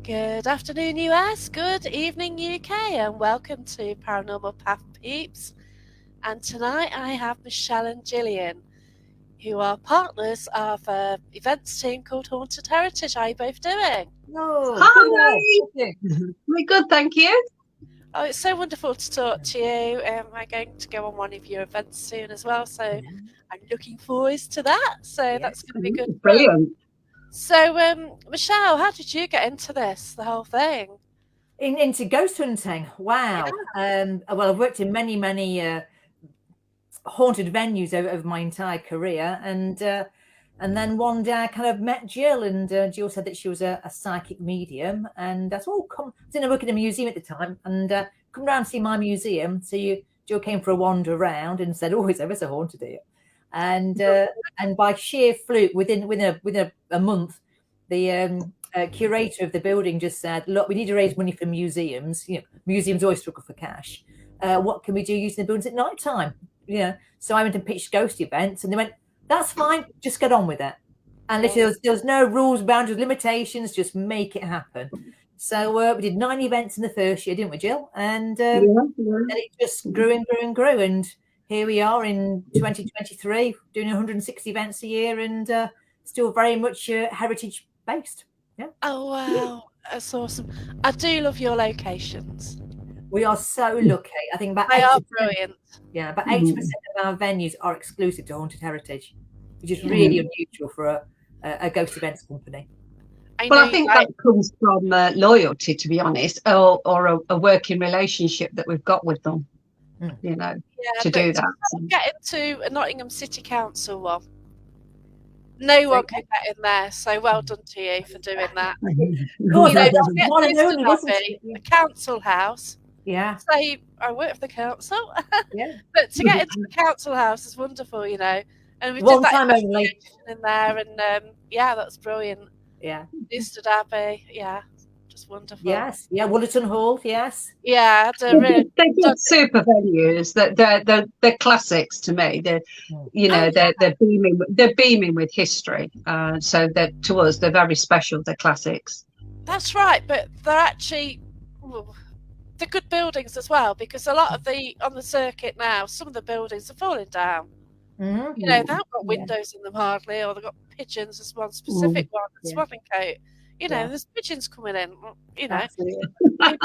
Good afternoon, US. Good evening, UK, and welcome to Paranormal Path Peeps. And tonight I have Michelle and Gillian, who are partners of an events team called Haunted Heritage. How are you both doing? Oh, Hi. good. We're good, thank you. Oh, it's so wonderful to talk to you. I'm going to go on one of your events soon as well, so I'm looking forward to that. So that's going to be good. Brilliant. So, Michelle, how did you get into this, the whole thing? Into ghost hunting. Wow. Well, I've worked in many haunted venues over my entire career, and then one day I kind of met Jill, and Jill said that she was a psychic medium, and I thought, oh, come. I was working in a museum at the time, and come round and see my museum. So Jill came for a wander around and said, oh, it's ever so haunted here. And by sheer fluke, within a month, the curator of the building just said, look, we need to raise money for museums. Museums always struggle for cash. What can we do using the buildings at night time? So I went and pitched ghost events, and they went, that's fine, just get on with it. And literally there was no rules, boundaries, limitations, just make it happen. So we did 9 events in the first year, didn't we, Jill? And then it just grew and grew and grew, and here we are in 2023 doing 160 events a year, and still very much heritage based. Yeah. Oh wow, that's awesome. I do love your locations. We are so lucky. I think about They are brilliant. Yeah, about 80% of our venues are exclusive to Haunted Heritage, which is really unusual for a ghost events company. I think that comes from loyalty, to be honest, or a working relationship that we've got with them. To do that. Get into a Nottingham City Council one. No one can get in there, so well done to you for doing that. A council house. Yeah. Say I work for the council. Yeah. But to get into the council house is wonderful, And we did that in there, and that's brilliant. Yeah. Newstead Abbey, just wonderful. Yes, yeah, Wollerton Hall, yes. Yeah, they're good super venues. They're classics to me. They're beaming with history. So that to us they're very special. They're classics. That's right, but they're actually they're good buildings as well, because a lot of on the circuit now, some of the buildings are falling down. Mm-hmm. They haven't got windows in them hardly, or they've got pigeons. There's one specific one, Swaddling Coat. There's pigeons coming in. Absolutely. The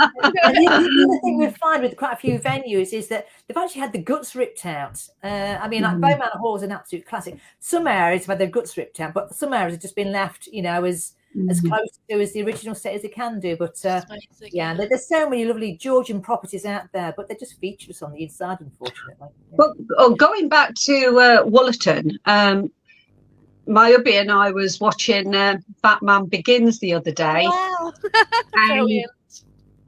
other thing we find with quite a few venues is that they've actually had the guts ripped out. Like Bowman Hall is an absolute classic. Some areas have had their guts ripped out, but some areas have just been left, as close to as the original state as they can do. But there's so many lovely Georgian properties out there, but they're just featureless on the inside, unfortunately. But going back to Wollerton, my hubby and I was watching Batman Begins the other day. Wow. And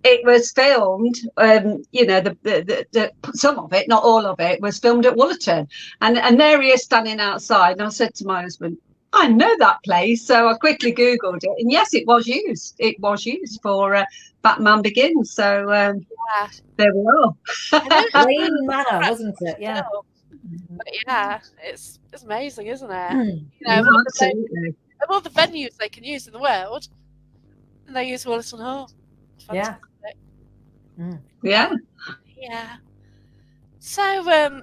it was filmed, the some of it, not all of it, was filmed at Wollerton. And there he is standing outside. And I said to my husband, I know that place. So I quickly Googled it. And yes, it was used. It was used for Batman Begins. So there we are. Green Manor, wasn't it? Yeah. But it's amazing, isn't it? Absolutely. Of all the venues they can use in the world, and they use Wollerton Hall. Yeah. Yeah. Yeah. So I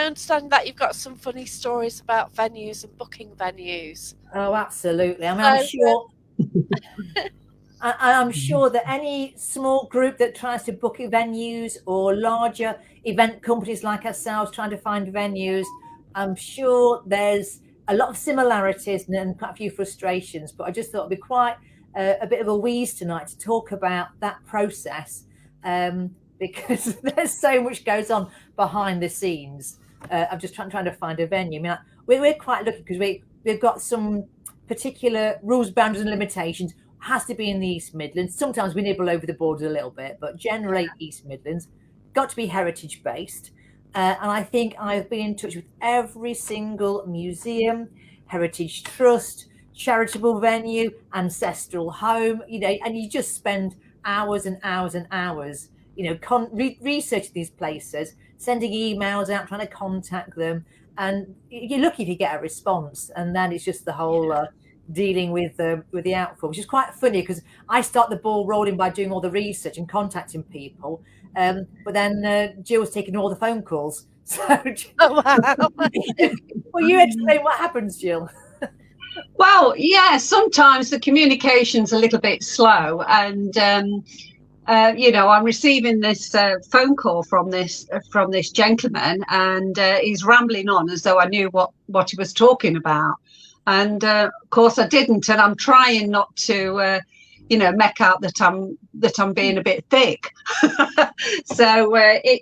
understand that you've got some funny stories about venues and booking venues. Oh, absolutely. I mean, I'm sure. I'm sure that any small group that tries to book venues, or larger event companies like ourselves trying to find venues, I'm sure there's a lot of similarities and quite a few frustrations. But I just thought it'd be quite a bit of a wheeze tonight to talk about that process, because there's so much goes on behind the scenes. I'm just trying to find a venue. I mean, we're quite lucky because we've got some particular rules, boundaries, and limitations. Has to be in the East Midlands. Sometimes we nibble over the border a little bit, but generally East Midlands. Got to be heritage based. And I think I've been in touch with every single museum, heritage trust, charitable venue, ancestral home, and you just spend hours and hours and hours, researching these places, sending emails out, trying to contact them. And you're lucky if you get a response. And then it's just the whole dealing with the outfall, which is quite funny because I start the ball rolling by doing all the research and contacting people, but then Jill's taking all the phone calls. So, Oh, wow. well, you explain what happens, Jill. Well, yeah, sometimes the communication's a little bit slow, and I'm receiving this phone call from this gentleman, and he's rambling on as though I knew what he was talking about, and of course I didn't, and I'm trying not to. Make out that I'm being a bit thick. So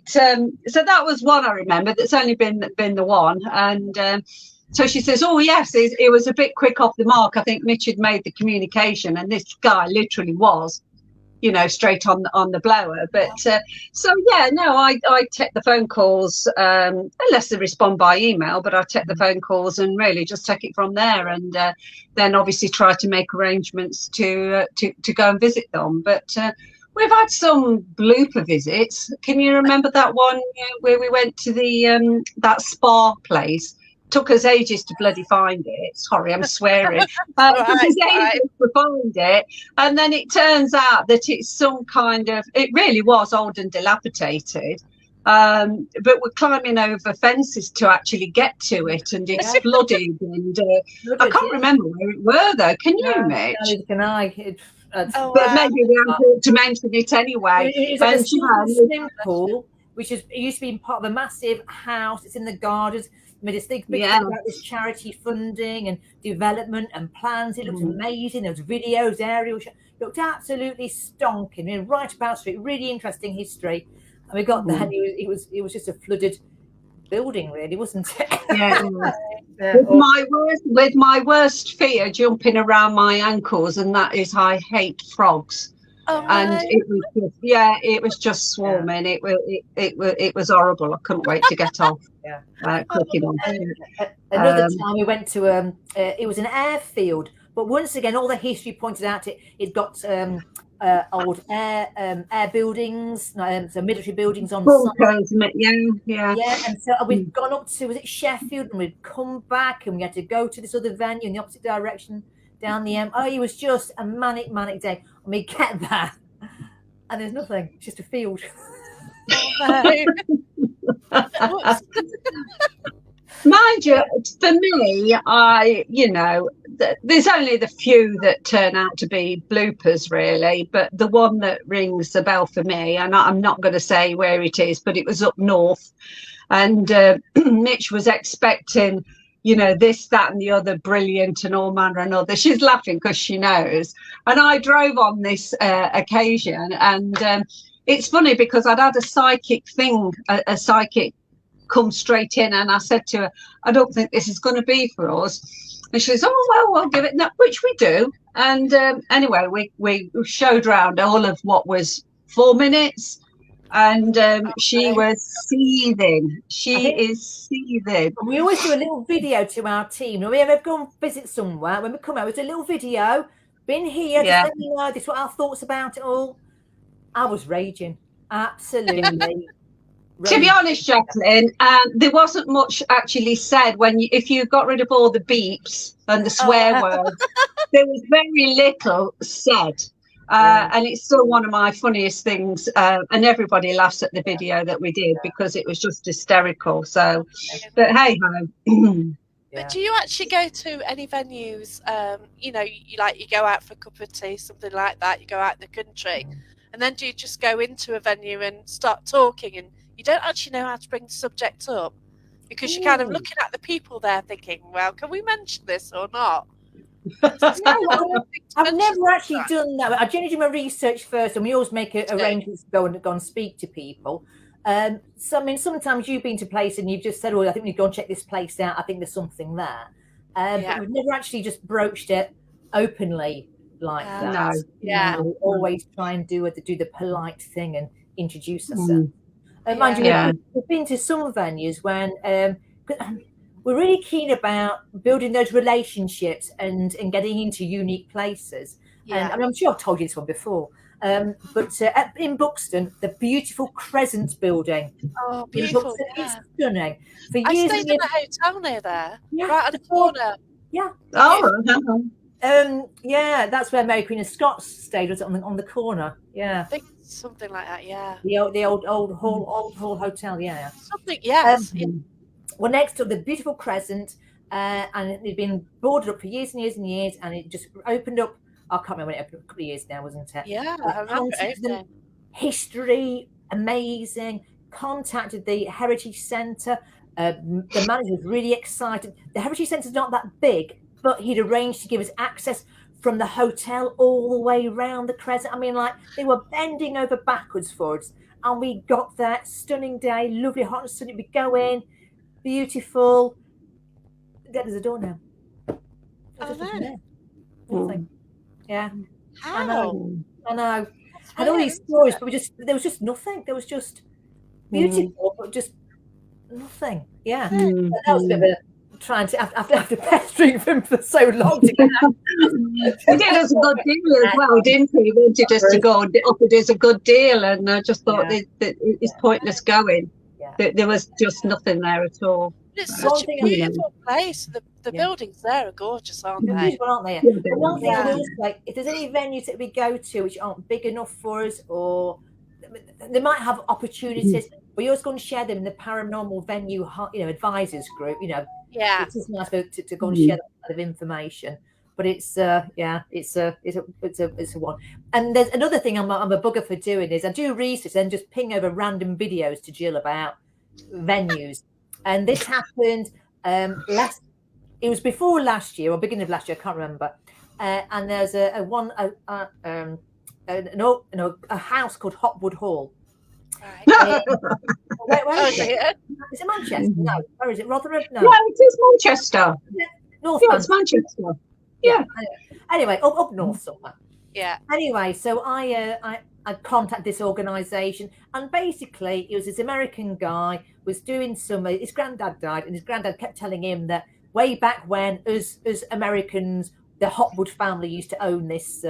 so that was one I remember. That's only been the one, and so she says, "Oh yes, it was a bit quick off the mark. I think Mitch had made the communication, and this guy literally was, straight on the blower." But so yeah, no, I take the phone calls unless they respond by email, but I take the phone calls and really just take it from there, and then obviously try to make arrangements to go and visit them. But we've had some blooper visits. Can you remember that one where we went to the that spa place? Took us ages to bloody find it. Sorry, I'm swearing. Took us ages to find it, and then it turns out that it's some kind of. It really was old and dilapidated, but we're climbing over fences to actually get to it, and it's flooded. And I can't remember where it were though. Can you, Mitch? Neither can I. But maybe we haven't to mention it anyway. It's like a swimming pool, which it used to be part of a massive house. It's in the gardens. Made this big thing about this charity funding and development and plans. It looked amazing. There was videos, aerial shots. It looked absolutely stonking. Right about street, really interesting history. And we got there, and it was just a flooded building, really, wasn't it? Yeah. With my worst fear jumping around my ankles, and that is I hate frogs. Oh, and it was just swarming. It was horrible. I couldn't wait to get off. Quick enough. Another time we went to it was an airfield, but once again, all the history pointed out it got old air buildings, so military buildings on site. Yeah. And so we'd gone up to, was it Sheffield, and we'd come back, and we had to go to this other venue in the opposite direction down the M. Oh, it was just a manic day. And we get there, and there's nothing. It's just a field. Mind you, for me, there's only the few that turn out to be bloopers, really. But the one that rings the bell for me, and I'm not going to say where it is, but it was up north, and Mitch was expecting, this, that, and the other brilliant and all manner and other. She's laughing because she knows. And I drove on this occasion, and it's funny because I'd had a psychic come straight in, and I said to her, "I don't think this is going to be for us." And she says, "Oh well, we'll give it," which we do. And anyway, we showed round all of what was 4 minutes, and she was seething. She is seething. We always do a little video to our team. When we ever go and visit somewhere, when we come out, it's a little video. Been here, just let me know. This is what our thoughts about it all. I was raging, absolutely. To be honest, Jacqueline, there wasn't much actually said if you got rid of all the beeps and the swear words. There was very little said, and it's still one of my funniest things. And everybody laughs at the video that we did because it was just hysterical. So, but hey ho. But do you actually go to any venues? You go out for a cup of tea, something like that. You go out in the country, and then do you just go into a venue and start talking and you don't actually know how to bring the subject up because you're kind of looking at the people there thinking, well, can we mention this or not? I've never actually done that. I generally do my research first, and we always make arrangements to go and speak to people. So, sometimes you've been to a place and you've just said, "Oh, I think we need to go and check this place out. I think there's something there." But we've never actually just broached it openly like that. No. Yeah. We always try and do the polite thing and introduce ourselves. Mind you, we've been to some venues when we're really keen about building those relationships and getting into unique places. And I'm sure I've told you this one before, but in Buxton, the beautiful Crescent building. Oh, beautiful! It's stunning. I stayed in a hotel near there, right on the corner. Yeah. Oh. Yeah, that's where Mary Queen of Scots stayed, was it, on the corner? Yeah, I think something like that. Yeah. the old hall hotel. Yeah. Something. Yes. Well, next to the beautiful crescent, and it had been boarded up for years and years and years, and it just opened up. I can't remember when it opened up, a couple of years now, wasn't it? Yeah. I remember Contacted them, opening. history, amazing. Contacted the Heritage Centre. The manager was really excited. The Heritage Centre's not that big, but he'd arranged to give us access from the hotel all the way around the crescent. I mean, like, they were bending over backwards for us, and we got there. Stunning day, lovely, hot and sunny. We go in, beautiful. Dead as a doornail. Just nothing there. Nothing. Yeah. How? I know. That's Had all weird, these isn't stories, it? but there was just nothing. There was just beautiful, but just nothing. Yeah. Mm. That was a bit of a trying to after pestering them for so long to get out. He did us a good deal as well, didn't he? He wanted us to go and offered us a good deal, and I just thought Yeah. that it's pointless going. Yeah. There was just nothing there at all. It's One such a thing beautiful place. The Yeah. buildings there are gorgeous, aren't They're they? beautiful, aren't they? Yeah, But one thing I Yeah. will say, if there's any venues that we go to which aren't big enough for us, or they might have opportunities, we always go and share them in the paranormal venue, advisors group. Yeah. It's just nice to go and share that kind of information. But it's a one. And there's another thing I'm a bugger for doing is I do research and just ping over random videos to Jill about venues. And this happened it was before last year or beginning of last year, I can't remember. And there's a house called Hotwood Hall. Right. Where Oh is it? dear. Is it Manchester? No. Where is it? Rotherham? No. Yeah, it is Manchester. North Yeah, it's Manchester. Yeah. Anyway, up north somewhere. Yeah. Anyway, so I contacted this organisation, and basically it was this American guy was doing his granddad died, and his granddad kept telling him that way back when, as Americans, the Hotwood family used to own this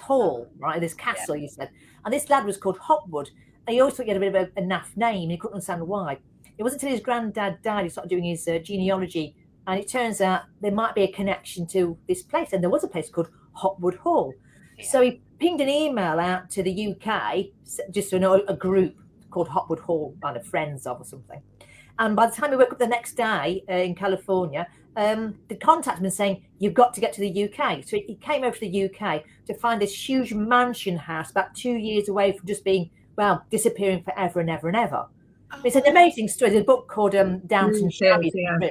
hall, right? This castle, you said. And this lad was called Hotwood. And he always thought he had a bit of a naff name. He couldn't understand why. It wasn't until his granddad died he started doing his genealogy. And it turns out there might be a connection to this place. And there was a place called Hotwood Hall. Yeah. So he pinged an email out to the UK, just to know a group called Hotwood Hall, kind of friends of or something. And by the time we woke up the next day in California, the contact man saying, you've got to get to the UK. So he came over to the UK to find this huge mansion house about 2 years away from just being, disappearing forever and ever and ever. Oh, It's an amazing story. There's a book called Downton Abbey. Yeah.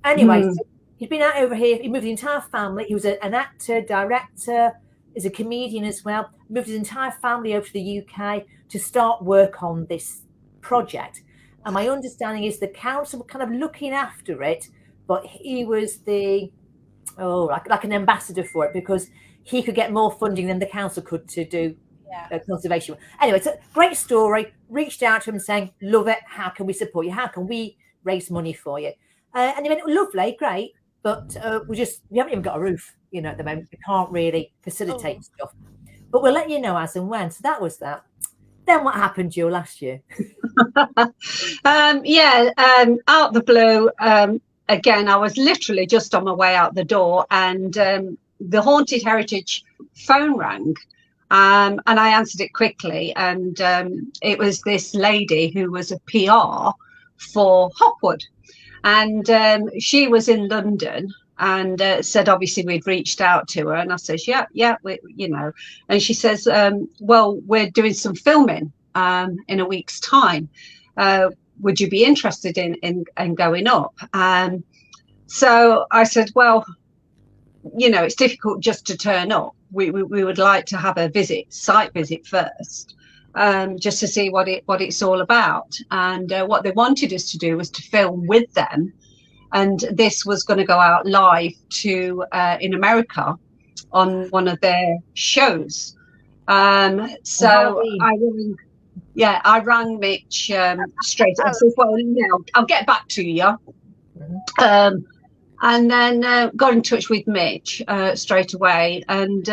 Anyway, so he'd been out over here. He moved the entire family. He was an actor, director, is a comedian as well. Moved his entire family over to the UK to start work on this project. And my understanding is the council were kind of looking after it, but he was like an ambassador for it because he could get more funding than the council could to do conservation. Anyway, it's a great story. Reached out to him saying, love it. How can we support you? How can we raise money for you? And he went, lovely, great. But we haven't even got a roof, at the moment. We can't really facilitate stuff. But we'll let you know as and when. So that was that. Then what happened, Jill, last year? Out the blue, again, I was literally just on my way out the door, and the Haunted Heritage phone rang, and I answered it quickly, and it was this lady who was a PR for Hotwood, and she was in London, and said obviously we'd reached out to her, and I says and she says, well, we're doing some filming in a week's time. Would you be interested in going up? So I said, well, it's difficult just to turn up. We would like to have a site visit first, just to see what it's all about. And what they wanted us to do was to film with them. And this was going to go out live to in America on one of their shows. So I rang Mitch straight. I said, well, I'll get back to you. And then got in touch with Mitch straight away. And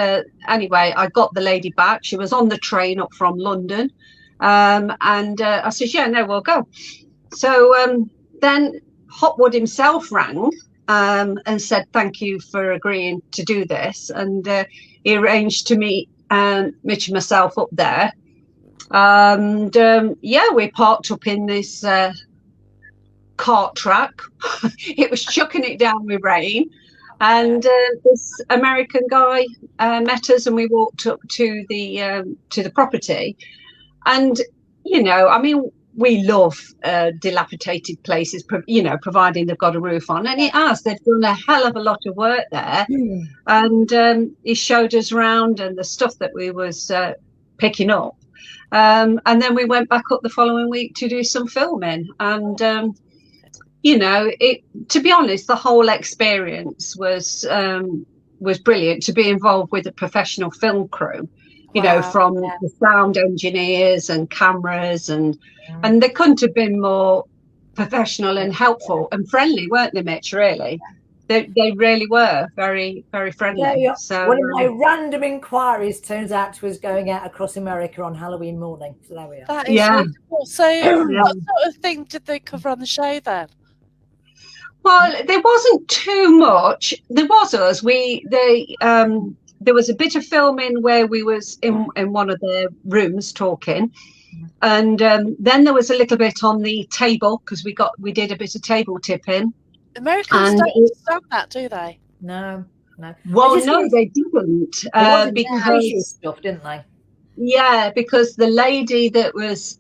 anyway, I got the lady back. She was on the train up from London. And I said, we'll go. So then Hotwood himself rang and said thank you for agreeing to do this. And he arranged to meet Mitch and myself up there. And we parked up in this cart track. It was chucking it down with rain. And this American guy met us, and we walked up to the property. And we love dilapidated places, providing they've got a roof on. And they've done a hell of a lot of work there. And he showed us around and the stuff that we was picking up. And then we went back up the following week to do some filming. And to be honest, the whole experience was brilliant. To be involved with a professional film crew, from the sound engineers and cameras, and they couldn't have been more professional and helpful and friendly, weren't they, Mitch? Really, they really were very, very friendly. Yeah. So one of my random inquiries turns out to was going out across America on Halloween morning. So there we are. That is really cool. So what sort of thing did they cover on the show then? Well, there wasn't too much. There was us. There was a bit of filming where we was in one of the rooms talking, and then there was a little bit on the table because we did a bit of table tipping. Americans don't understand that, do they? No. Well, no, they didn't because stuff, didn't they? Yeah, because the lady that was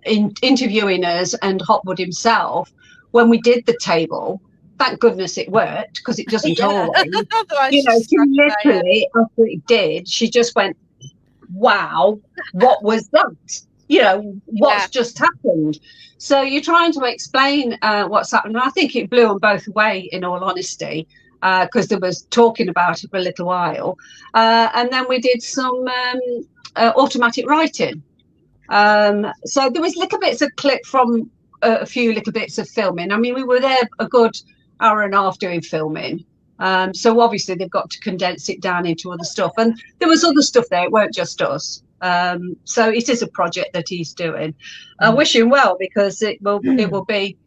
interviewing us and Hotwood himself, when we did the table, thank goodness it worked, because it doesn't always. She literally, after it did, she just went, wow, what was that? What's just happened? So you're trying to explain what's happened. I think it blew them both away, in all honesty, because there was talking about it for a little while. And then we did some automatic writing. So there was little bits of clip from a few little bits of filming. I mean, we were there a good hour and a half doing filming. So obviously they've got to condense it down into other stuff. And there was other stuff there. It weren't just us. So it is a project that he's doing. I wish him well, because it will be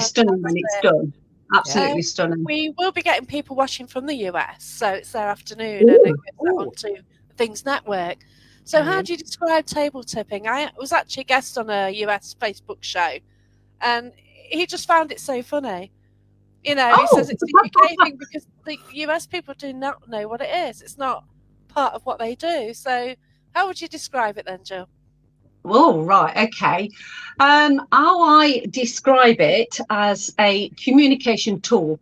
stunning when it's done. Absolutely stunning. We will be getting people watching from the US, so it's their afternoon, and it gets that onto Things Network. So how do you describe table tipping? I was actually a guest on a US Facebook show, and he just found it so funny. He says it's a UK thing because the US people do not know what it is. It's not part of what they do. So how would you describe it then, Jill? Oh, right. Okay. How I describe it as a communication tool,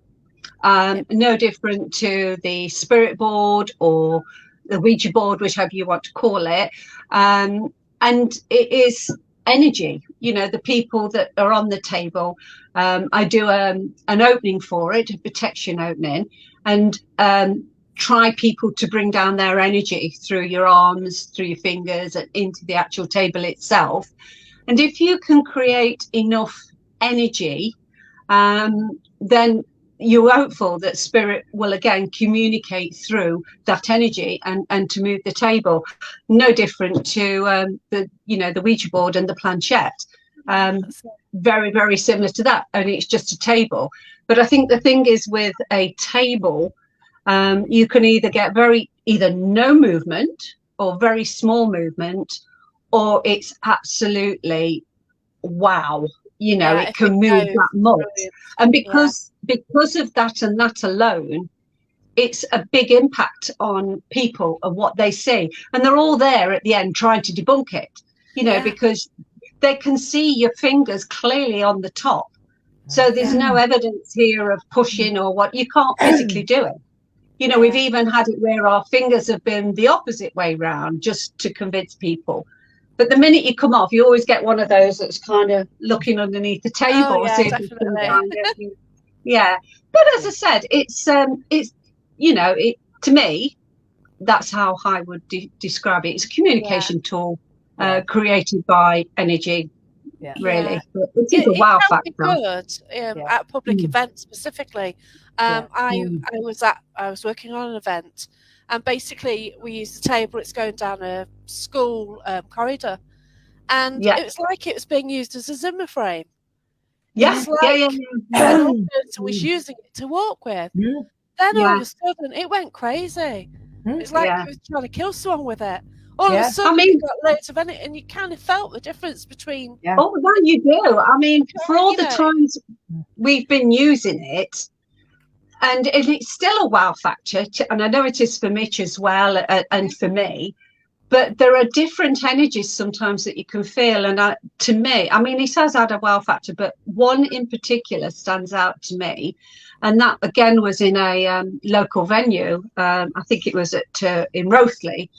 no different to the spirit board or the Ouija board, whichever you want to call it. And it is energy, the people that are on the table. I do an opening for it, a protection opening, and try people to bring down their energy through your arms, through your fingers, and into the actual table itself. And if you can create enough energy, then you're hopeful that spirit will again communicate through that energy and to move the table. No different to the Ouija board and the planchette. Very, very similar to that, only it's just a table. But I think the thing is, with a table, you can either get either no movement or very small movement, or it's absolutely wow. It can move that much. And because of that and that alone, it's a big impact on people and what they see. And they're all there at the end trying to debunk it, because they can see your fingers clearly on the top. So there's no evidence here of pushing or what. You can't physically do it. We've even had it where our fingers have been the opposite way round just to convince people. But the minute you come off, you always get one of those that's kind of looking underneath the table. Oh, yeah, definitely. But as I said, it's to me, that's how I would describe it. It's a communication tool created by energy. Really, but it is a wow factor. Good at public events specifically. I was working on an event, and basically we used a table. It's going down a school corridor, and it was like it was being used as a Zimmer frame. Yeah, It's like yeah. one person was using it to walk with. Mm. Then all Yeah. of a sudden, it went crazy. Mm. It's like Yeah. it was trying to kill someone with it. All of Yeah. a I sudden, mean, you got loads of energy, and you kind of felt the difference between, Yeah. oh, well, you do. I mean, for all you the know, times we've been using it, and it's still a wow factor, and I know it is for Mitch as well, and for me. But there are different energies sometimes that you can feel, and to me, I mean, it has had a wow factor, but one in particular stands out to me, and that again was in a local venue. I think it was at in Rothley,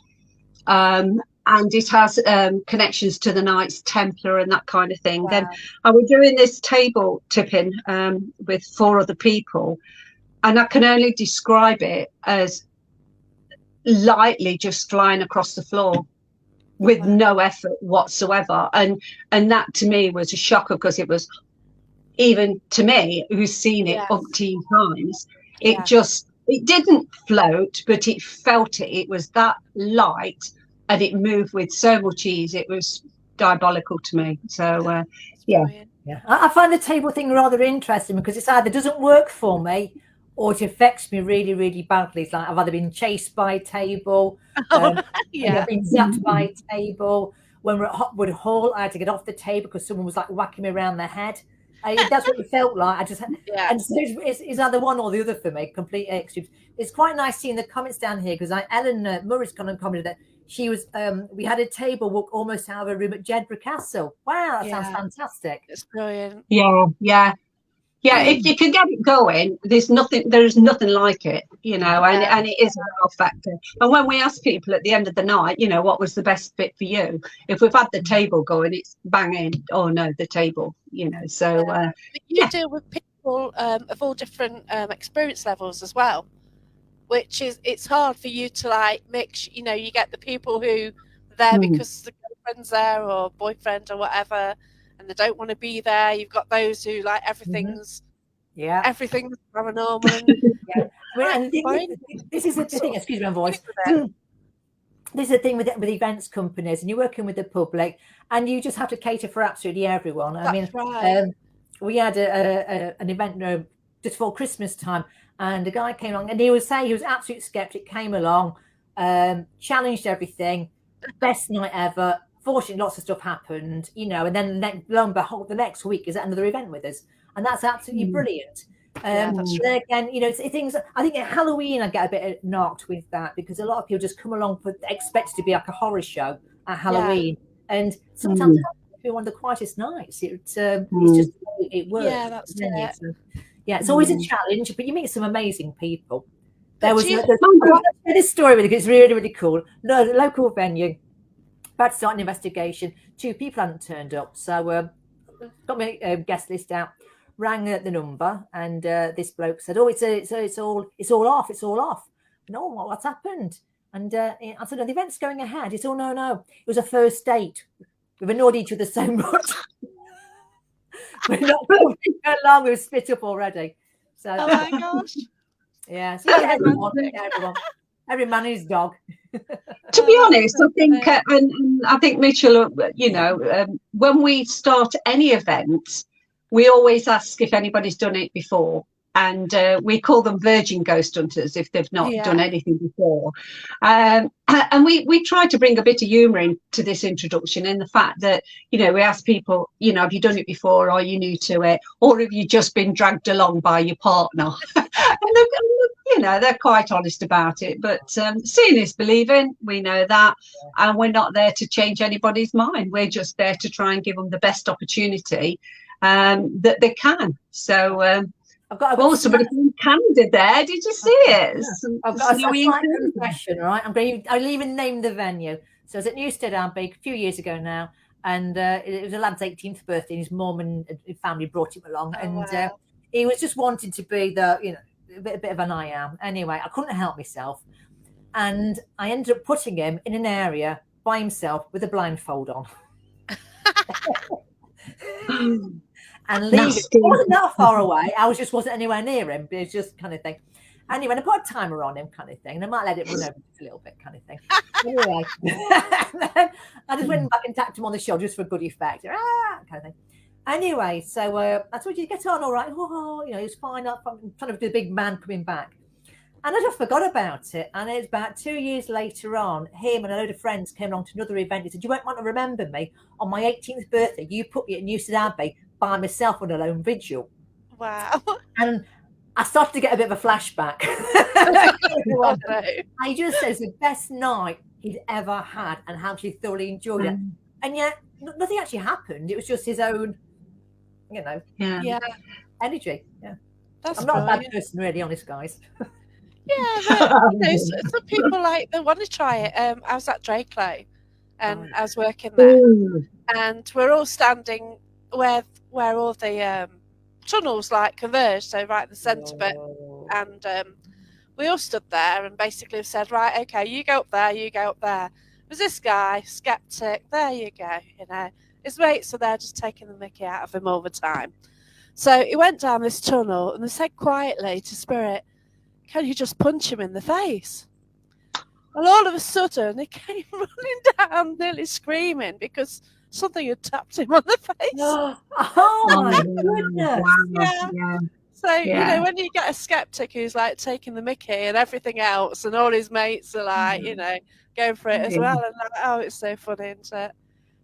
and it has connections to the Knights Templar and that kind of thing. wow. Then I was doing this table tipping with 4 other people, and I can only describe it as lightly just flying across the floor with Wow. no effort whatsoever, and that to me was a shocker, because it was, even to me who's seen it Yes. umpteen times, Yeah. it didn't float, but it felt it. It was that light, and it moved with so much ease. It was diabolical to me. So That's yeah. brilliant. Yeah, I find the table thing rather interesting, because it's either doesn't work for me or it affects me really, really badly. It's like I've either been chased by a table, Yeah. I've been zapped by a table. When we're at Hotwood Hall, I had to get off the table because someone was like whacking me around the head. That's what it felt like. Yeah. And so it's either one or the other for me. Complete extremes. It's quite nice seeing the comments down here, because Ellen Murray's commented that she was. We had a table walk almost out of a room at Jedburgh Castle. Wow, that sounds Yeah. fantastic. It's brilliant. Yeah. If you can get it going, there's nothing like it, and it is a wow factor. And when we ask people at the end of the night, what was the best bit for you? If we've had the table going, it's banging. Oh no, the table, so But you deal with people of all different experience levels as well, which is, it's hard for you to like mix. You get the people who are there because the girlfriend's there or boyfriend or whatever, and they don't want to be there. You've got those who like everything's paranormal. And this is the thing. Excuse my voice. This is the thing with events companies, and you're working with the public, and you just have to cater for absolutely everyone. We had an event just before Christmas time, and a guy came along, and he was absolute skeptic. Came along, challenged everything, best night ever. Fortunately, lots of stuff happened, and then lo and behold, the next week is at another event with us, and that's absolutely brilliant. That's right. Again, it's things. I think at Halloween I get a bit knocked with that, because a lot of people just come along expect it to be like a horror show at Halloween, and sometimes it's one of the quietest nights. It's just the way it works. Yeah, that's it. So, it's always a challenge, but you meet some amazing people. But this story with it, it's really, really cool. No, the local venue about to start an investigation. 2 people hadn't turned up, so got my guest list out. Rang the number, and this bloke said, "Oh, it's all off. No, what's happened?" And I said, "No, the event's going ahead." He said, "Oh, no, it was a first date. We've annoyed each other so much. We're not going along. We've split up already." So, oh my gosh, yeah, so everyone, every man his dog. To be honest, I think, and I think Mitchell, when we start any event, we always ask if anybody's done it before, and we call them virgin ghost hunters if they've not done anything before. And we try to bring a bit of humour into this introduction, in the fact that, we ask people, have you done it before? Are you new to it? Or have you just been dragged along by your partner? And they're quite honest about it. But seeing is believing, we know that. And we're not there to change anybody's mind. We're just there to try and give them the best opportunity that they can. So I've got somebody from Canada there. Did you see it? I've got a slight confession, right? I'll even name the venue. So I was at Newstead Abbey a few years ago now, and it was a lad's 18th birthday, and his mum and his family brought him along, he was just wanting to be the, a bit of an I am. Anyway, I couldn't help myself, and I ended up putting him in an area by himself with a blindfold on. And leaving. It wasn't that far away. I wasn't anywhere near him. But it's just kind of thing. Anyway, I put a timer on him, kind of thing, and I might let it run over a little bit, kind of thing. Anyway, I just went back and tapped him on the shoulder just for good effect, kind of thing. Anyway, so I told you get on all right. Oh, it's fine. I'm trying to do the big man coming back. And I just forgot about it. And it's about 2 years later on, him and a load of friends came along to another event. He said, you won't want to remember me. On my 18th birthday, you put me at Newstead Abbey by myself on a lone vigil. Wow. And I started to get a bit of a flashback. Oh, no. And he just says the best night he'd ever had and how he thoroughly enjoyed it. And yet, nothing actually happened. It was just his own, Yeah. energy. Yeah. That's I'm not a bad brilliant. person, really, honest, guys. Yeah, but, some people they want to try it. I was at Drakelow, and I was working there, and we're all standing where all the tunnels converge, so right at the centre bit, and we all stood there and basically said, right, okay, you go up there, you go up there. There's this guy, skeptic, there you go, his mates are there just taking the mickey out of him all the time. So he went down this tunnel and they said quietly to Spirit, can you just punch him in the face? And all of a sudden, he came running down, nearly screaming because something had tapped him on the face. Oh my goodness! Yeah. So when you get a skeptic who's taking the mickey and everything else, and all his mates are going for it as well, and oh, it's so funny, isn't it?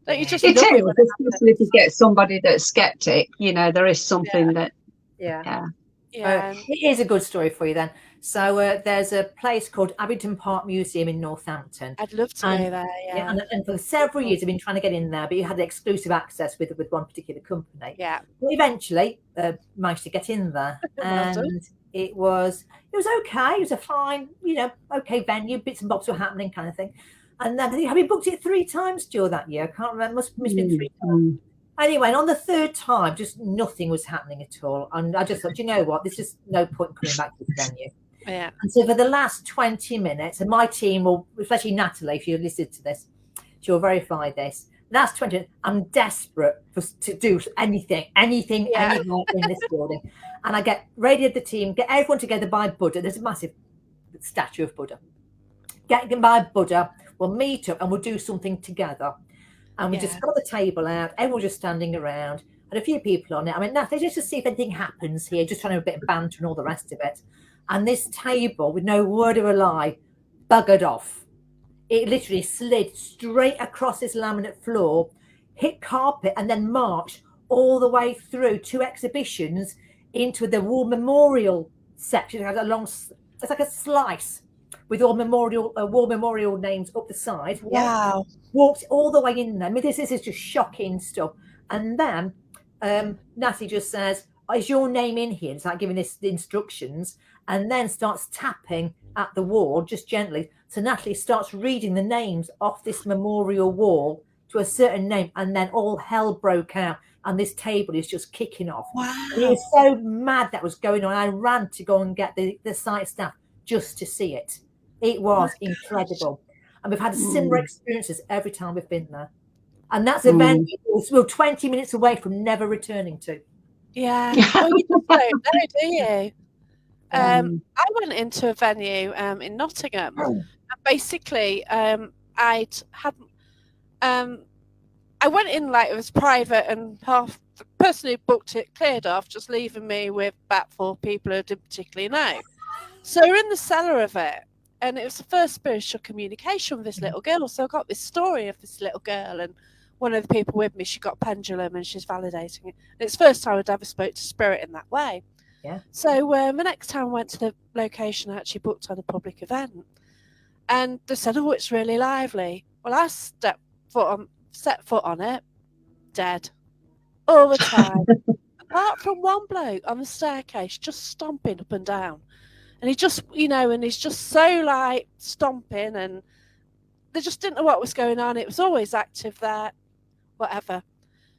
Don't you just It love is, it when it especially if you get somebody that's skeptic. There is something that. Yeah. Yeah. It is a good story for you then. So there's a place called Abington Park Museum in Northampton. I'd love to go there. Yeah. And for several years I've been trying to get in there, but you had exclusive access with one particular company. Yeah. But eventually managed to get in there, and it was okay. It was a fine, okay venue. Bits and bobs were happening, kind of thing. And then have you booked it 3 times during that year? I can't remember. Must have been 3 times. Anyway, and on the 3rd time, just nothing was happening at all. And I just thought, you know what? There's just no point in coming back to this venue. Yeah. And so for the last 20 minutes, and my team will, especially Natalie, if you listen to this, she'll verify this. Last 20 minutes, I'm desperate to do anything in this building. And I get radioed the team, get everyone together by Buddha. There's a massive statue of Buddha. Get them by Buddha. We'll meet up and we'll do something together. And we just got the table out. Everyone just standing around. And a few people on it. I mean, Natalie, just to see if anything happens here. Just trying to have a bit of banter and all the rest of it. And this table, with no word of a lie, buggered off. It literally slid straight across this laminate floor, hit carpet, and then marched all the way through 2 exhibitions into the War Memorial section. It's like a slice with all war memorial names up the side. Wow. Walked all the way in there. I mean, this is just shocking stuff. And then Natty just says, is your name in here? It's like giving this the instructions, and then starts tapping at the wall just gently. So Natalie starts reading the names off this memorial wall to a certain name, and then all hell broke out, and this table is just kicking off. Wow. And he was so mad that was going on. I ran to go and get the site staff just to see it. It was incredible. And we've had similar experiences every time we've been there. And that's a venue we're 20 minutes away from never returning to. Yeah. Well, you just don't know, do you? I went into a venue in Nottingham, and basically I went in it was private, and half the person who booked it cleared off, just leaving me with about 4 people who I didn't particularly know. So we're in the cellar of it, and it was the first spiritual communication with this little girl. So I got this story of this little girl, and one of the people with me, she got a pendulum and she's validating it. And it's the first time I'd ever spoke to spirit in that way. Yeah. So the next time I went to the location I actually booked on a public event, and they said, oh, it's really lively. Well, I set foot on it, dead. All the time. Apart from one bloke on the staircase just stomping up and down. And he just, and he's just so stomping, and they just didn't know what was going on. It was always active there, whatever.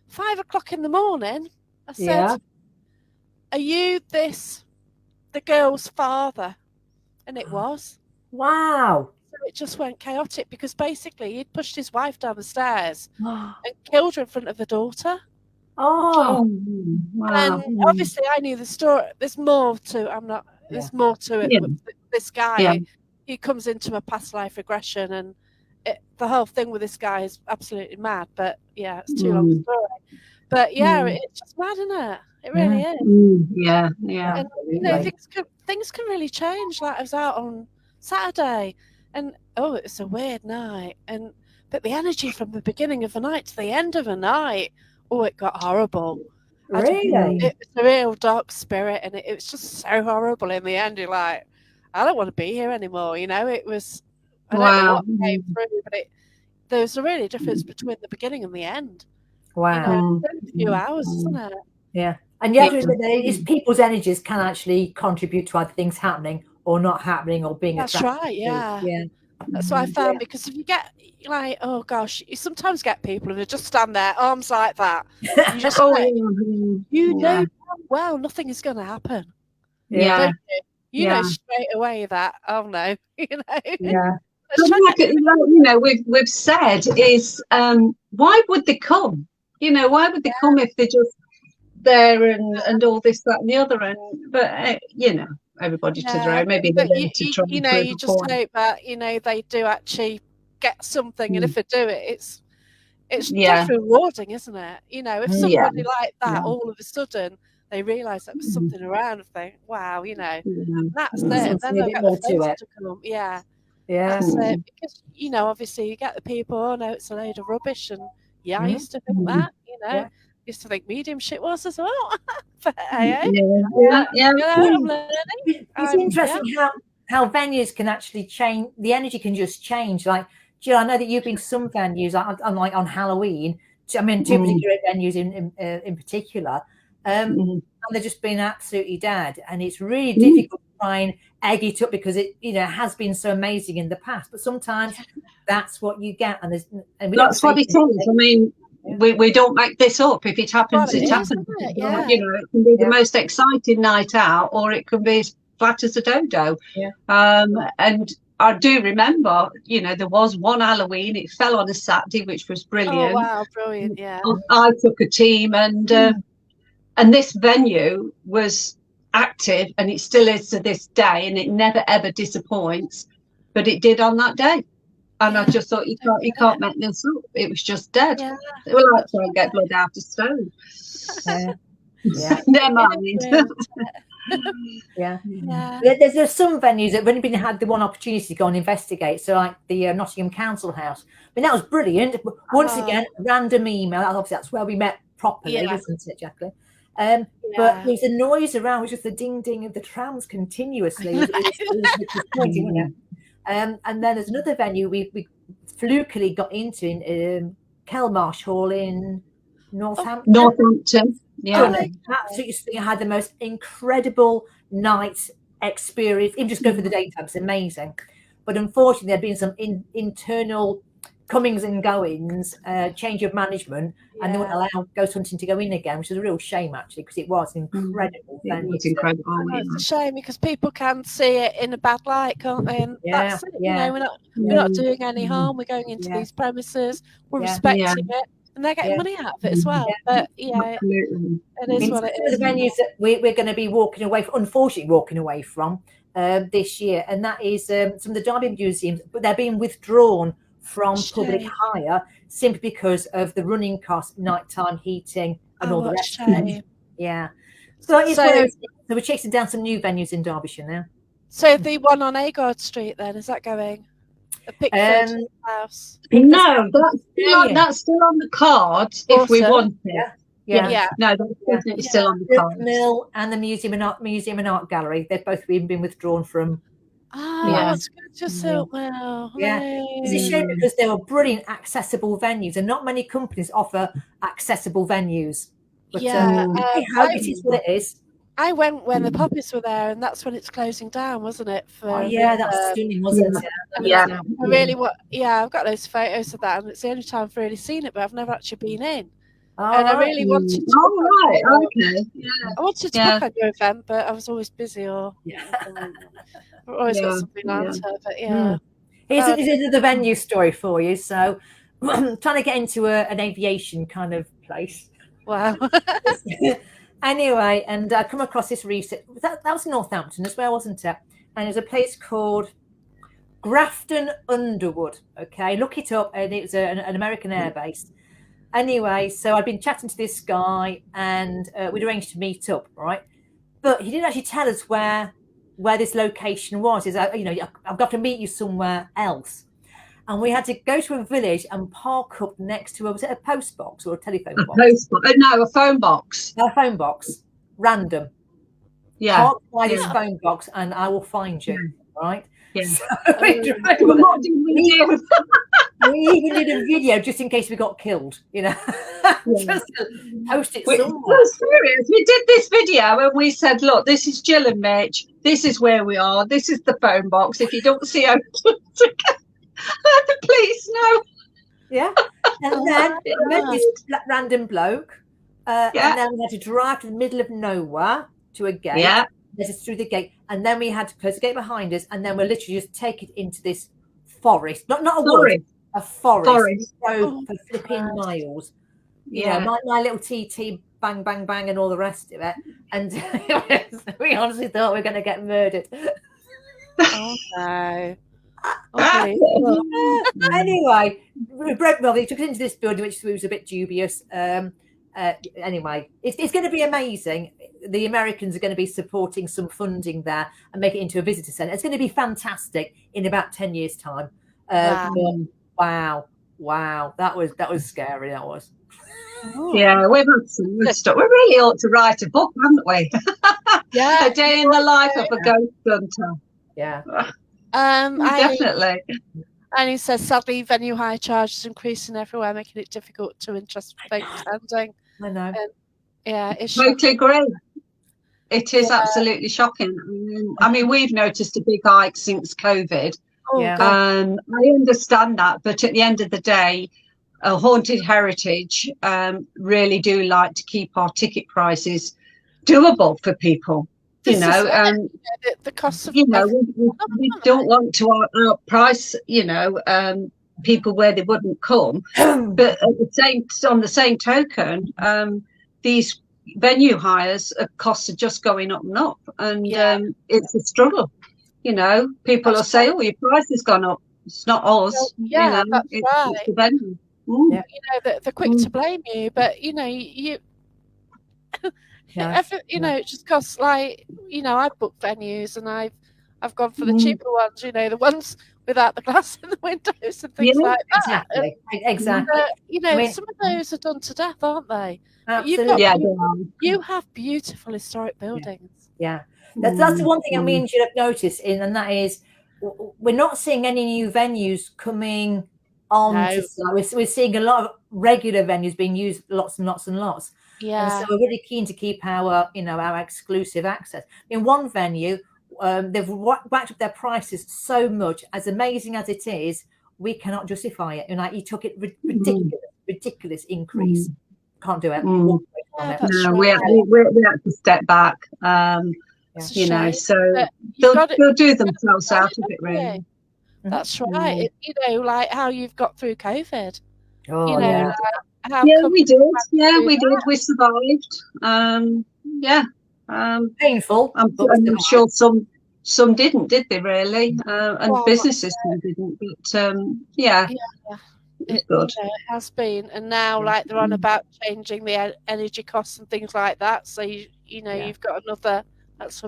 5 o'clock in the morning, I said, are you the girl's father? And it was. Wow. So it just went chaotic, because basically he'd pushed his wife down the stairs and killed her in front of the daughter. Oh. Wow. And obviously I knew the story. There's more to There's more to it. With this guy, he comes into a past life regression, and the whole thing with this guy is absolutely mad. But yeah, it's too long a story. But yeah, it's just mad, isn't it? It really is. Yeah. And things can really change. Like I was out on Saturday, and it was a weird night, but the energy from the beginning of the night to the end of the night, it got horrible. Really? It was a real dark spirit, and it was just so horrible in the end. You're like, I don't want to be here anymore. It was. I don't know what came through, but there was a really difference between the beginning and the end. Wow. A few hours, isn't it? Yeah. And you have to admit that it's people's energies can actually contribute to either things happening or not happening or being That's attracted. right, yeah. Yeah. That's what I found, because if you get like, oh gosh, you sometimes get people who just stand there, arms like that. You just know well nothing is going to happen. Yeah. Don't you? You know straight away that, oh no, Yeah. We've said is, why would they come? Why would they come if they're just there and all this, that, and the other? But everybody to their own. Maybe they're there to try. You just hope that they do actually get something, and if they do it, it's just rewarding, isn't it? If somebody like that all of a sudden they realise that there's something around and think, wow, that's it. Then they'll get the face to come. Yeah. That's it. Because, obviously you get the people, oh no, it's a load of rubbish. And I used to think that, used to think mediumship was as well. But, I'm learning. It's interesting how venues can actually change. The energy can just change. Like, Jill, I know that you've been to some venues, like on Halloween. I mean, two particular venues in particular. And they've just been absolutely dead. And it's really difficult to try and egg it up because it has been so amazing in the past. But sometimes that's what you get, and that's what it is. I mean, we don't make this up. If it happens, it happens. It can be the most exciting night out, or it can be as flat as a dodo. And I do remember, there was one Halloween. It fell on a Saturday, which was brilliant. Oh wow, brilliant! Yeah, I took a team, and this venue was active, and it still is to this day, and it never ever disappoints. But it did on that day, and I just thought you can't make this up. It was just dead. Yeah. Well, I try and get blood out of stone. Never mind. There's some venues that have only had the one opportunity to go and investigate. So like the Nottingham Council House. I mean, that was brilliant. Once again, random email. Obviously, that's where we met properly, isn't it, Jacqueline? But there was a noise around, which was the ding ding of the trams continuously. It was pointing, wasn't it? And then there's another venue we flukily got into in Kelmarsh Hall in Northampton. Absolutely, I had the most incredible night experience. Even just go for the daytime, it's amazing. But unfortunately, there'd been some internal comings and goings, change of management, and they wouldn't allow ghost hunting to go in again, which is a real shame actually, because it was an incredible venue. It's incredible. It's a shame because people can see it in a bad light, can't they? And that's it. We're not doing any harm. We're going into these premises. We're respecting it. And they're getting money out of it as well. But it is what it is. The venues that we're going to be unfortunately walking away from this year, and that is some of the Derby museums, but they're being withdrawn from public hire simply because of the running costs, nighttime heating, and all the rest of it. Yeah. So we're chasing down some new venues in Derbyshire now. So the one on Agard Street, then, is that going? A Pickford house? No, that's still on the cards if we want it. No, that's definitely still on the cards. The Mill and the Museum and Art Gallery, they've both been withdrawn from. It's good to Siltmill. It's a shame because they were brilliant, accessible venues, and not many companies offer accessible venues. But I hope it is what it is. I went when the Poppies were there, and that's when it's closing down, wasn't it? That's stunning, wasn't it? I've got those photos of that, and it's the only time I've really seen it, but I've never actually been in. And I really wanted to. I wanted to book on your event, but I was always busy or I've always got something on to. But here's another venue story for you. So, I'm trying to get into an aviation kind of place. Wow. Anyway, and I come across this recent. That was Northampton as well, wasn't it? And there's a place called Grafton Underwood. Okay, look it up, and it was an American air base. Anyway, so I'd been chatting to this guy, and we'd arranged to meet up, right? But he didn't actually tell us where this location was. Is I've got to meet you somewhere else, and we had to go to a village and park up next to was it a post box or a telephone box? No, a phone box. A phone box, random. Yeah. Park by this phone box, and I will find you. Right? Yeah. So What did we do? we even did a video just in case we got killed, just to post it somewhere. We're serious. We did this video and we said, look, this is Jill and Mitch. This is where we are. This is the phone box. If you don't see how to let the police know. Yeah. And then we met this random bloke. And then we had to drive to the middle of nowhere to a gate. Yeah. Let us through the gate. And then we had to close the gate behind us. And then we'll literally just take it into this forest. Not a wood. A forest. For flipping miles. My little TT, bang, bang, bang, and all the rest of it. And we honestly thought we were going to get murdered. Oh, no. Anyway, they took us into this building, which was a bit dubious. Anyway, it's going to be amazing. The Americans are going to be supporting some funding there and make it into a visitor centre. It's going to be fantastic in about 10 years' time. Wow, that was scary. That was. Yeah, we've had some good stuff. We really ought to write a book, haven't we? Yeah, a day in the life of a ghost hunter. Yeah. Definitely. And he says, sadly, venue hire charges increasing everywhere, making it difficult to interest folk attending. I know. It's totally agree. It is absolutely shocking. I mean, we've noticed a big hike since COVID. I understand that, but at the end of the day, Haunted Heritage really do like to keep our ticket prices doable for people. The cost of we don't want to outprice people where they wouldn't come, but on the same token, these venue hires costs are just going up and up, and it's a struggle. People will say, "Oh, your price has gone up." It's not us. That's right. It's the venue. They're quick to blame you, but you. It just costs like I've booked venues and I've gone for the cheaper ones, the ones without the glass in the windows and things like that. Exactly. Some of those are done to death, aren't they? Absolutely. You have beautiful historic buildings. Yeah. That's the one thing you should have noticed, and that is we're not seeing any new venues coming on. We're seeing a lot of regular venues being used lots and lots and lots. Yeah. And so we're really keen to keep our exclusive access. In one venue, they've whacked up their prices so much. As amazing as it is, we cannot justify it. And you took it ridiculous increase. Can't do it. We have to step back. So they'll do themselves out of it, really. That's right. Like how you've got through COVID. We did. We did. We survived. Painful. I'm sure some didn't, did they? Really? And businesses didn't. But it's good. It has been, and now they're on about changing the energy costs and things like that. So you've got another.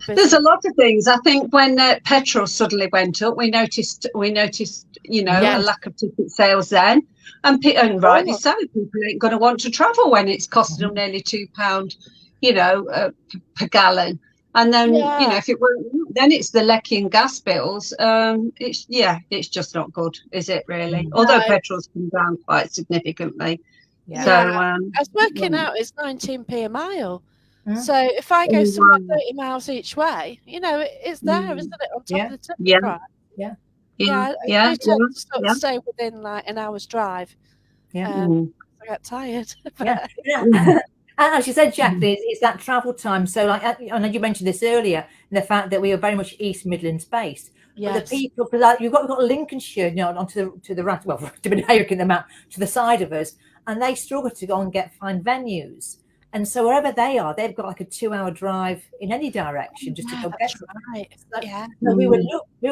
There's a lot of things. I think when petrol suddenly went up, we noticed, a lack of ticket sales then, and rightly so. People ain't going to want to travel when it's costing them nearly £2, per gallon. And then if it weren't, then it's the leaking gas bills. It's just not good, is it really? Although petrol's come down quite significantly. Yeah. So I was working out it's 19p a mile. So if I go somewhere 30 miles each way, it's there, isn't it, on top of the ticket price? I tend to sort of stay within an hour's drive. I get tired. And as you said, Jack, it's that travel time. So I know you mentioned this earlier, and the fact that we are very much East Midlands based. Yes. But the people, you've got Lincolnshire, onto the right, well, to be American amount to the side of us, and they struggle to go and find venues. And so wherever they are, they've got a 2-hour drive in any direction just to go get them. Right. So we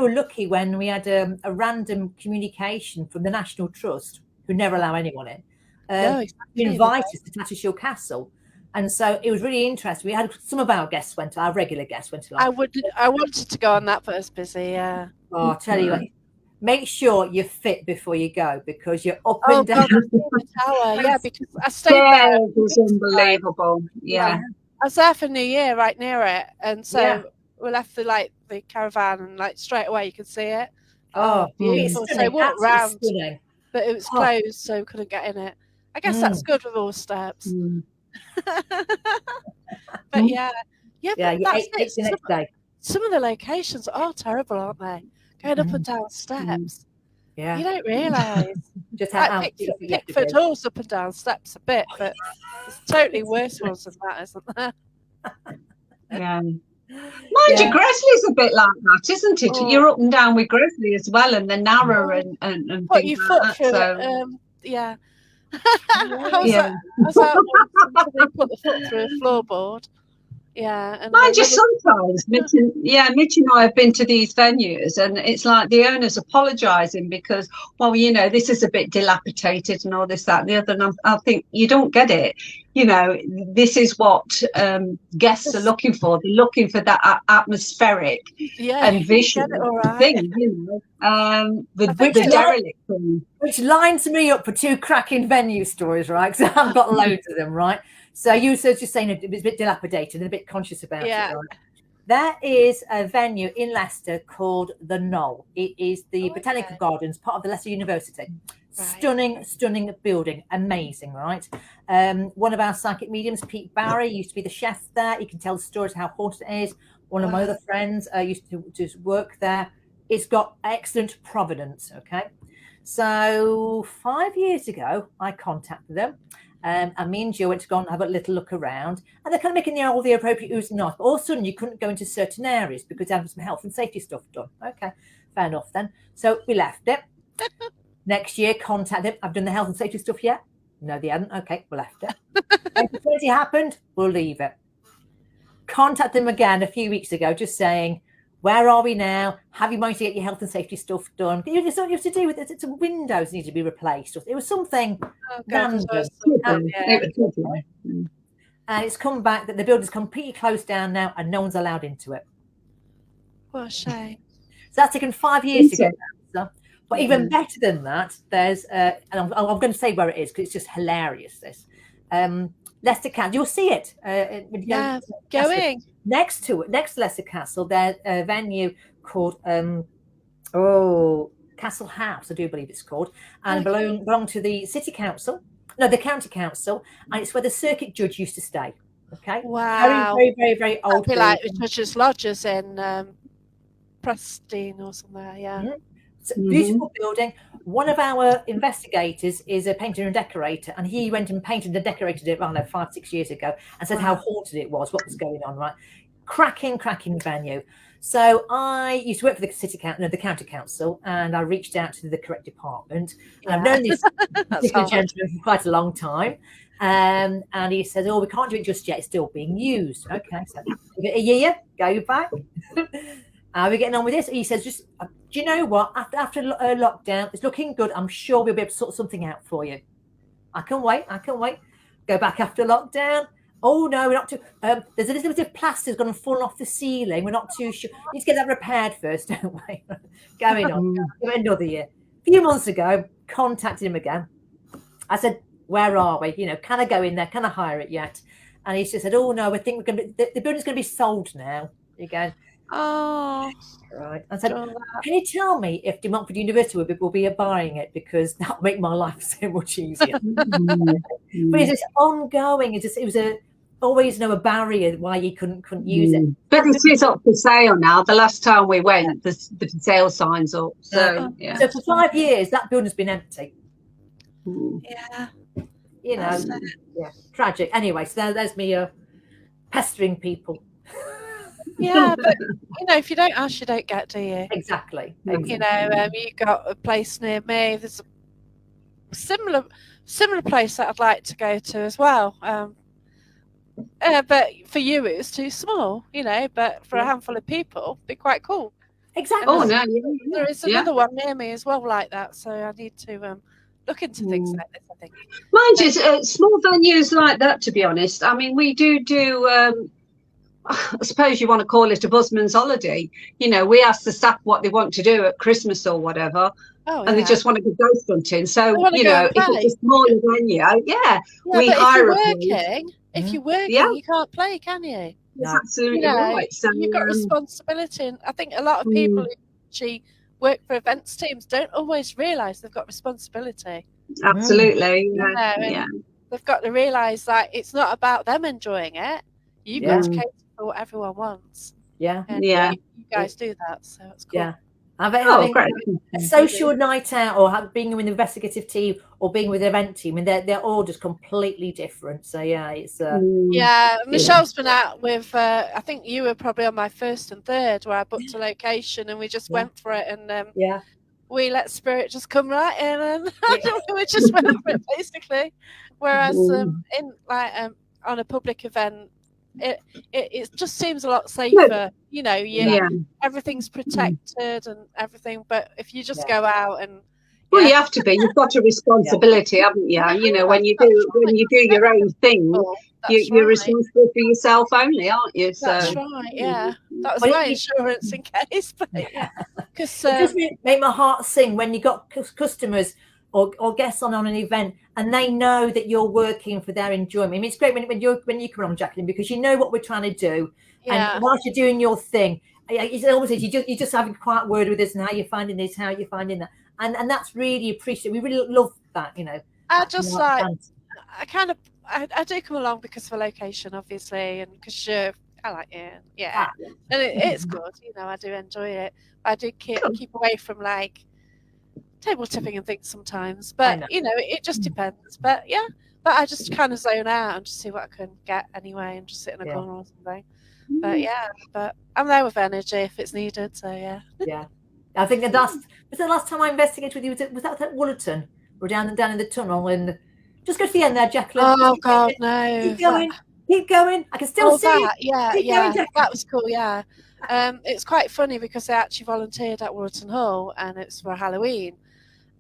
were lucky when we had a random communication from the National Trust, who never allow anyone in, exactly. invite us to Tattershall Castle. And so it was really interesting. We had some of our guests went, our regular guests went along. I wanted to go on that, but I was busy. Yeah. Oh, I'll tell you what, make sure you're fit before you go, because you're up Oh and down. God, the tower. Yeah, because I stayed there. It was unbelievable. Yeah. I was there for New Year, right near it, and so Yeah. we left the caravan, and straight away you could see it. Oh, Beautiful! it's So we stunning, walked absolutely round, stunning. but it was closed, so we couldn't get in it. I guess that's good with all steps. But yeah, you that's ate the next day. Some of the locations are terrible, aren't they? Going up and down steps. Yeah, You don't realise. just how Pickford Hall's up and down steps a bit, but it's totally worse ones than that, isn't there? Yeah. Mind you, Gresley's a bit like that, isn't it? You're up and down with Gresley as well, and they're narrow and put things your like foot that. through So it. Yeah. yeah. I was out once, they put the foot through a floorboard. Yeah. And mind you, sometimes Mitch and I have been to these venues, and it's like the owners apologising because, well, this is a bit dilapidated and all this, that, and the other. And I think you don't get it. This is what guests are looking for. They're looking for that atmospheric and visual thing, the derelict thing. Which lines me up for two cracking venue stories, right? Because I've got loads of them, right? So you were just saying it's a bit dilapidated and a bit conscious about it, right? There is a venue in Leicester called the Knoll. It is the Botanical Gardens, part of the Leicester University. Right. Stunning building. Amazing, right? One of our psychic mediums, Pete Barry, used to be the chef there. You can tell the stories how haunted it is. One of my other friends used to just work there. It's got excellent provenance, okay? So 5 years ago, I contacted them. And me and Jill went to go and have a little look around, and they're kind of making all the appropriate oohs and ahs. But all of a sudden, you couldn't go into certain areas because they had some health and safety stuff done. Okay, fair enough then. So we left it. Next year, contact them. I've done the health and safety stuff yet? No, they hadn't. Okay, we left it. If anything happened, we'll leave it. Contact them again a few weeks ago, just saying, where are we now? Have you managed to get your health and safety stuff done? You just what you have to do with it. Some windows need to be replaced. It was something random. And it's come back that the building's completely closed down now, and no one's allowed into it. What a shame. So that's taken 5 years to get that. But even better than that, there's and I'm going to say where it is because it's just hilarious. This Leicester Castle, you'll see it. Going next to Leicester Castle. There's a venue called Castle House, I do believe it's called, and belong to the city council. No, the county council, and it's where the circuit judge used to stay. Okay, wow, very old. That'd be like the judge's lodges in Preston or somewhere. Yeah. Mm-hmm. It's a beautiful building. One of our investigators is a painter and decorator, and he went and painted and decorated it, 5-6 years ago, and said how haunted it was, what was going on, right? Cracking venue. So I used to work for the the county council, and I reached out to the correct department. And I've known this gentleman for quite a long time. And he said, we can't do it just yet. It's still being used. Okay, so give it a year, go back. Are we getting on with this? He says, do you know what? After lockdown, it's looking good. I'm sure we'll be able to sort something out for you. I can wait. Go back after lockdown. Oh, no, we're not too... there's a little bit of plaster's gone and fallen off the ceiling. We're not too sure. We need to get that repaired first, don't we? Going on. Give it another year. A few months ago, contacted him again. I said, where are we? Can I go in there? Can I hire it yet? And he just said, oh, no, I think we're going to be... The building's going to be sold now. You go... Oh, right. I said, can you tell me if Democford University will be buying it, because that'll make my life so much easier. But it's just ongoing. It was always a barrier why you couldn't use it. But it is up for sale now. The last time we went, the sale signs up. So So for 5 years, that building's been empty. Yeah. Tragic. Anyway, so there's me pestering people. Yeah, but if you don't ask, you don't get, do you? Exactly. You got a place near me. There's a similar place that I'd like to go to as well. But for you, it was too small, But for a handful of people, it'd be quite cool. Exactly. Oh no, there is another one near me as well, like that. So I need to look into things like this, I think. Mind you, small venues like that, to be honest. I mean, we do I suppose you want to call it a busman's holiday. You know, we ask the staff what they want to do at Christmas or whatever, and they just want to go ghost hunting. So, you know, if it's a smaller venue, we but hire if you're working, you can't play, can you? That's absolutely right. So you've got responsibility, and I think a lot of people who actually work for events teams don't always realise they've got responsibility. Absolutely, they've got to realise that it's not about them enjoying it. You've got to cater for what everyone wants. Yeah, and you guys do that, so it's cool. Yeah. Having a social night out, or being with an investigative team, or being with an event team, and they're all just completely different. So it's Michelle's been out with I think you were probably on my first and third, where I booked a location and we just went for it, and we let spirit just come right in, and we just went for it basically. Whereas in like on a public event, it just seems a lot safer. You know, everything's protected and everything. But if you just go out and you have to be. You've got a responsibility, haven't you? You know, when you do your own thing, you're responsible for yourself only, aren't you? So that's right. Yeah, that was my insurance in case. But because it just make my heart sing when you got customers or guests on an event, and they know that you're working for their enjoyment. I mean, it's great when you come on, Jacqueline, because you know what we're trying to do, and whilst you're doing your thing, it's almost you just having a quiet word with us, and how you're finding this, how you're finding that, and that's really appreciated. We really love that, you know. I just like I do come along because of a location, obviously, and because I like and it's good. You know, I do enjoy it. I do keep away from like table tipping and things sometimes, but you know, it just depends. But I just kind of zone out and just see what I can get anyway, and just sit in a corner or something. But I'm there with energy if it's needed. So I think the last time I investigated with you was that at Woollerton? We're down in the tunnel, and just go to the end there, Jacqueline. Oh God, no! Keep going. I can still see it. Yeah, that was cool. Yeah, it's quite funny because I actually volunteered at Woollerton Hall, and it's for Halloween.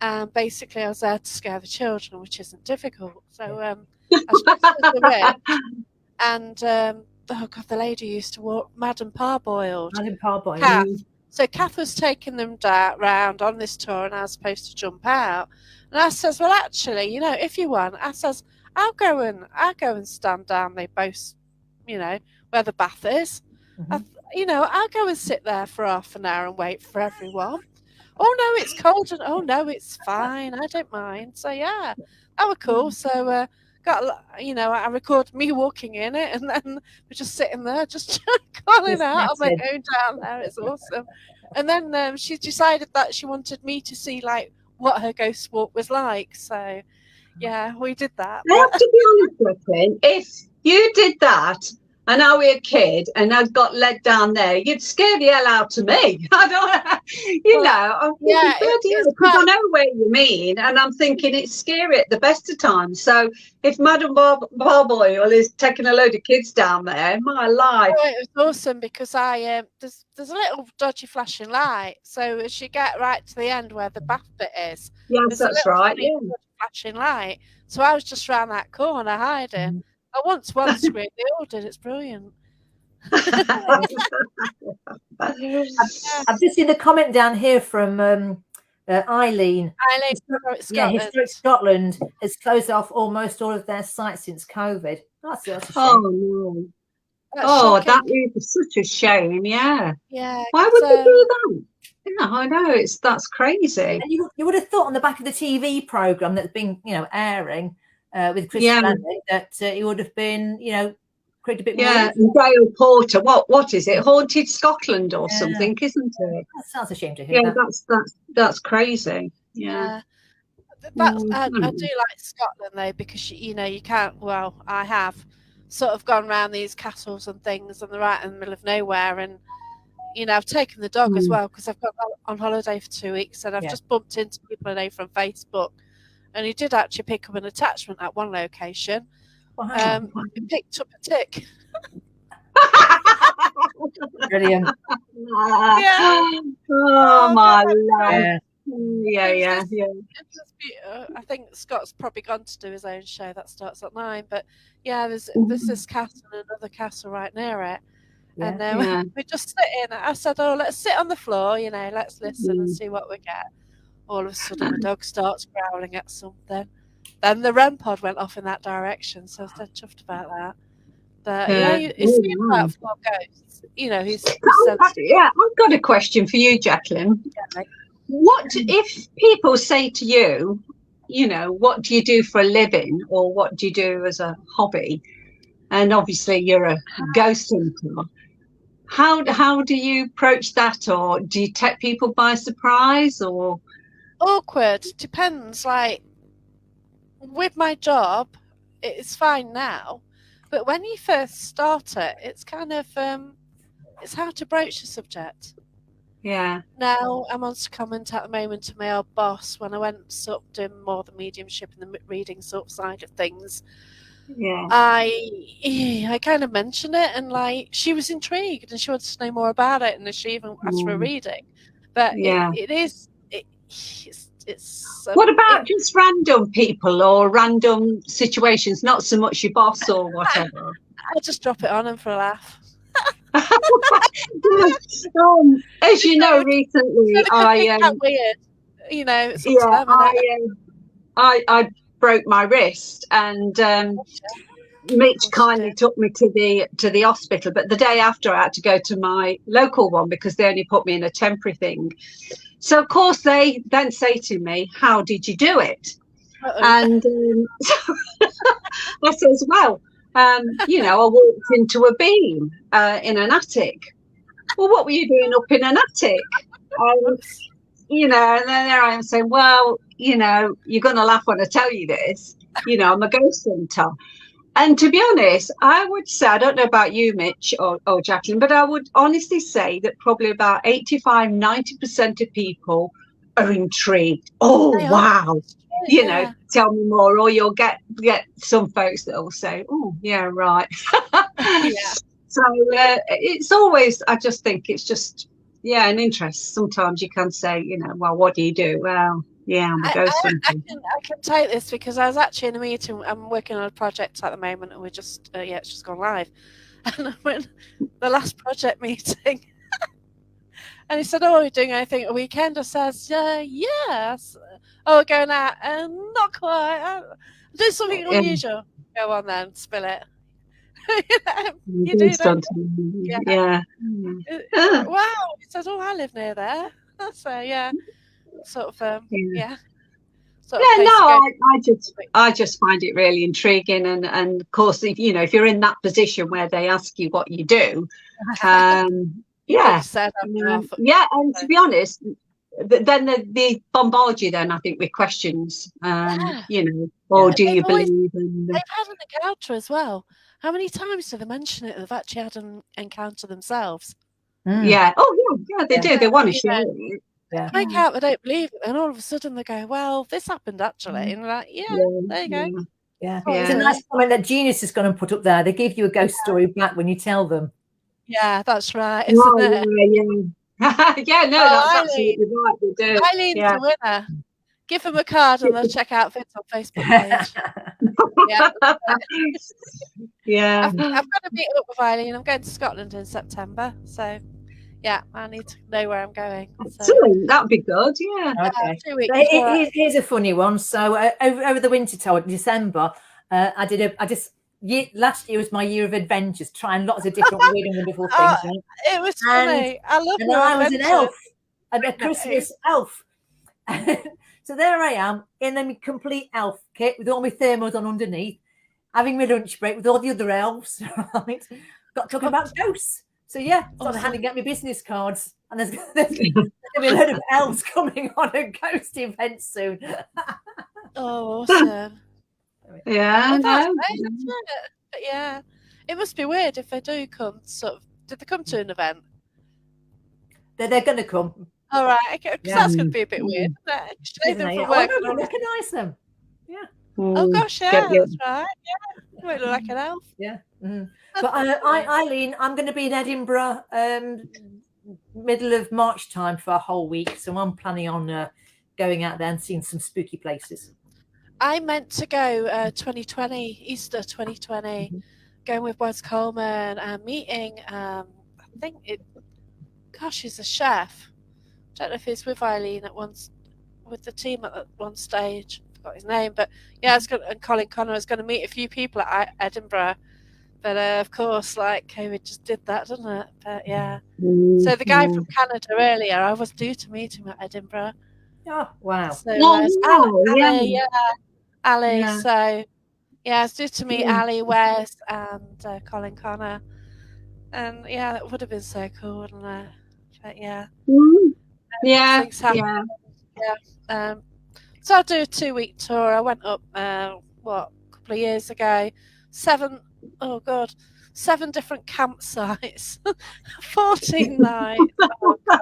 And basically, I was there to scare the children, which isn't difficult. So I was and the lady used to walk Madam Parboiled. Kath. So Kath was taking them round on this tour, and I was supposed to jump out. And I says, well, actually, you know, if you want, I says, I'll go and stand down. They both, you know, where the bath is. I'll go and sit there for half an hour and wait for everyone. Oh no, it's cold, and oh no, it's fine. I don't mind. So that was cool. So I recorded me walking in it, and then we're just sitting there, just calling out on my own down there. It's awesome. And then she decided that she wanted me to see like what her ghost walk was like. So we did that. I have to be honest with you, if you did that and I were a kid and I'd got led down there, you'd scare the hell out of me. I don't, I'm thinking, I know where you mean, and I'm thinking it's scary at the best of times. So if Madam Barboil is taking a load of kids down there, my life. Oh, it was awesome because there's a little dodgy flashing light. So as you get right to the end where the bath bit is, that's right. Flashing light. So I was just round that corner hiding. I once screamed, they all did. It's brilliant. I've just seen a comment down here from Eileen. Historic Scotland has closed off almost all of their sites since COVID. That's a shame. Oh no! That is such a shame. Yeah. Why would they do that? Yeah, I know. That's crazy. And you would have thought on the back of the TV program that's been airing. With Chris Stanley, that it would have been, create a bit more. Yeah, and Dale Porter. What is it? Haunted Scotland or something, isn't it? That sounds a shame to hear. Yeah, that's crazy. Yeah. I do like Scotland though, because you can't. Well, I have sort of gone around these castles and things, and they're right in the middle of nowhere, and I've taken the dog as well because I've got on holiday for 2 weeks, and I've just bumped into people I know from Facebook. And he did actually pick up an attachment at one location. Wow. He picked up a tick. Brilliant. Oh, my life. Yeah. I think Scott's probably gone to do his own show that starts at 9. But yeah, there's this castle and another castle right near it. Yeah. And then we just sit in. I said, "Oh, let's sit on the floor, let's listen and see what we get." All of a sudden, my dog starts growling at something. Then the REM pod went off in that direction, so I was dead chuffed about that. But he's seen about 4 ghosts. He's I've got a question for you, Jacqueline. Yeah. What if people say to you, what do you do for a living, or what do you do as a hobby? And obviously you're a ghost hunter. How do you approach that, or do you take people by surprise, or awkward? Depends. Like with my job, it's fine now, but when you first start it, it's kind of it's how to broach the subject. Yeah. Now I'm on comment at the moment to my old boss when I went sort of doing more the mediumship and the reading sort of side of things. Yeah. I kind of mentioned it, and like she was intrigued and she wanted to know more about it, and she even asked for a reading. But it's what about just random people or random situations, not so much your boss or whatever? I just drop it on them for a laugh. As you know, recently I broke my wrist, and Mitch kindly took me to the hospital, but the day after I had to go to my local one because they only put me in a temporary thing. So of course they then say to me, "How did you do it?" And I says, "Well, I walked into a beam in an attic." "Well, what were you doing up in an attic?" And then there I am saying, "Well, you're going to laugh when I tell you this. I'm a ghost hunter." And to be honest, I would say, I don't know about you, Mitch or Jacqueline, but I would honestly say that probably about 85, 90% of people are intrigued. "Oh, wow. Tell me more." Or you'll get some folks that will say, "Oh, yeah, right." So it's always, I just think it's just, an interest. Sometimes you can say, "Well, what do you do?" "Well, yeah, I'm a ghost hunter." I can take this because I was actually in a meeting. I'm working on a project at the moment, and we're just it's just gone live. And I'm in the last project meeting, and he said, "Oh, are you doing anything at a weekend?" I says, "Yes." "Oh, we're going out?" "Not quite. Do something unusual." "Go on then, spill it." You do that. Yeah. Wow. He says, "Oh, I live near there." So sort of I just find it really intriguing, and of course, if you're in that position where they ask you what you do, and to be honest, then they bombard you then, I think, with questions, do you believe? They've had an encounter as well. How many times do they mention it? They've actually had an encounter themselves. Yeah. Oh yeah, they do. They want to share it. Make out they don't believe it, and all of a sudden they go, "Well, this happened actually," and like, there you go. Yeah. It's a nice comment that Genius is going to put up there. They give you a ghost story back when you tell them. Yeah, that's right, isn't it? That's absolutely right. They do. Eileen's the winner. Give them a card and they'll check out Fits on Facebook page. I've got to meet up with Eileen. I'm going to Scotland in September, so I need to know where I'm going. So. That'd be good. Yeah. Okay. 2 weeks. Here's a funny one. So over the winter time, December, last year was my year of adventures, trying lots of different weird and wonderful things. It was funny. I love it. I was an elf, a Christmas elf. So there I am in a complete elf kit with all my thermals on underneath, having my lunch break with all the other elves. Right? Got talking about ghosts. So started handing out my business cards, and there's going to be a load of elves coming on a ghost event soon. Oh, awesome! It must be weird if they do come. Did they come to an event? They're going to come. All right, okay, because that's going to be a bit weird. Isn't it? I don't recognise them. Yeah. Oh gosh, that's right. Yeah, you might look like an elf. Yeah. But Eileen, I'm going to be in Edinburgh middle of March time for a whole week, so I'm planning on going out there and seeing some spooky places? I meant to go 2020, Easter 2020, going with Wes Coleman and meeting, I think he's a chef. Don't know if he's with Eileen with the team at one stage. Forgot his name, but yeah, and Colin Connor was going to meet a few people at Edinburgh. But of course, like COVID just did that, didn't it? But yeah. So the guy from Canada earlier, I was due to meet him at Edinburgh. Oh, wow. So Ali, Ali. Yeah. So yeah, I was due to meet Ali, Wes, and Colin Connor. And yeah, it would have been so cool, wouldn't it? But yeah. Yeah. Things happen. Yeah. So I'll do a 2-week tour. I went up, a couple of years ago. 7 different campsites, 14 nights. Oh, God.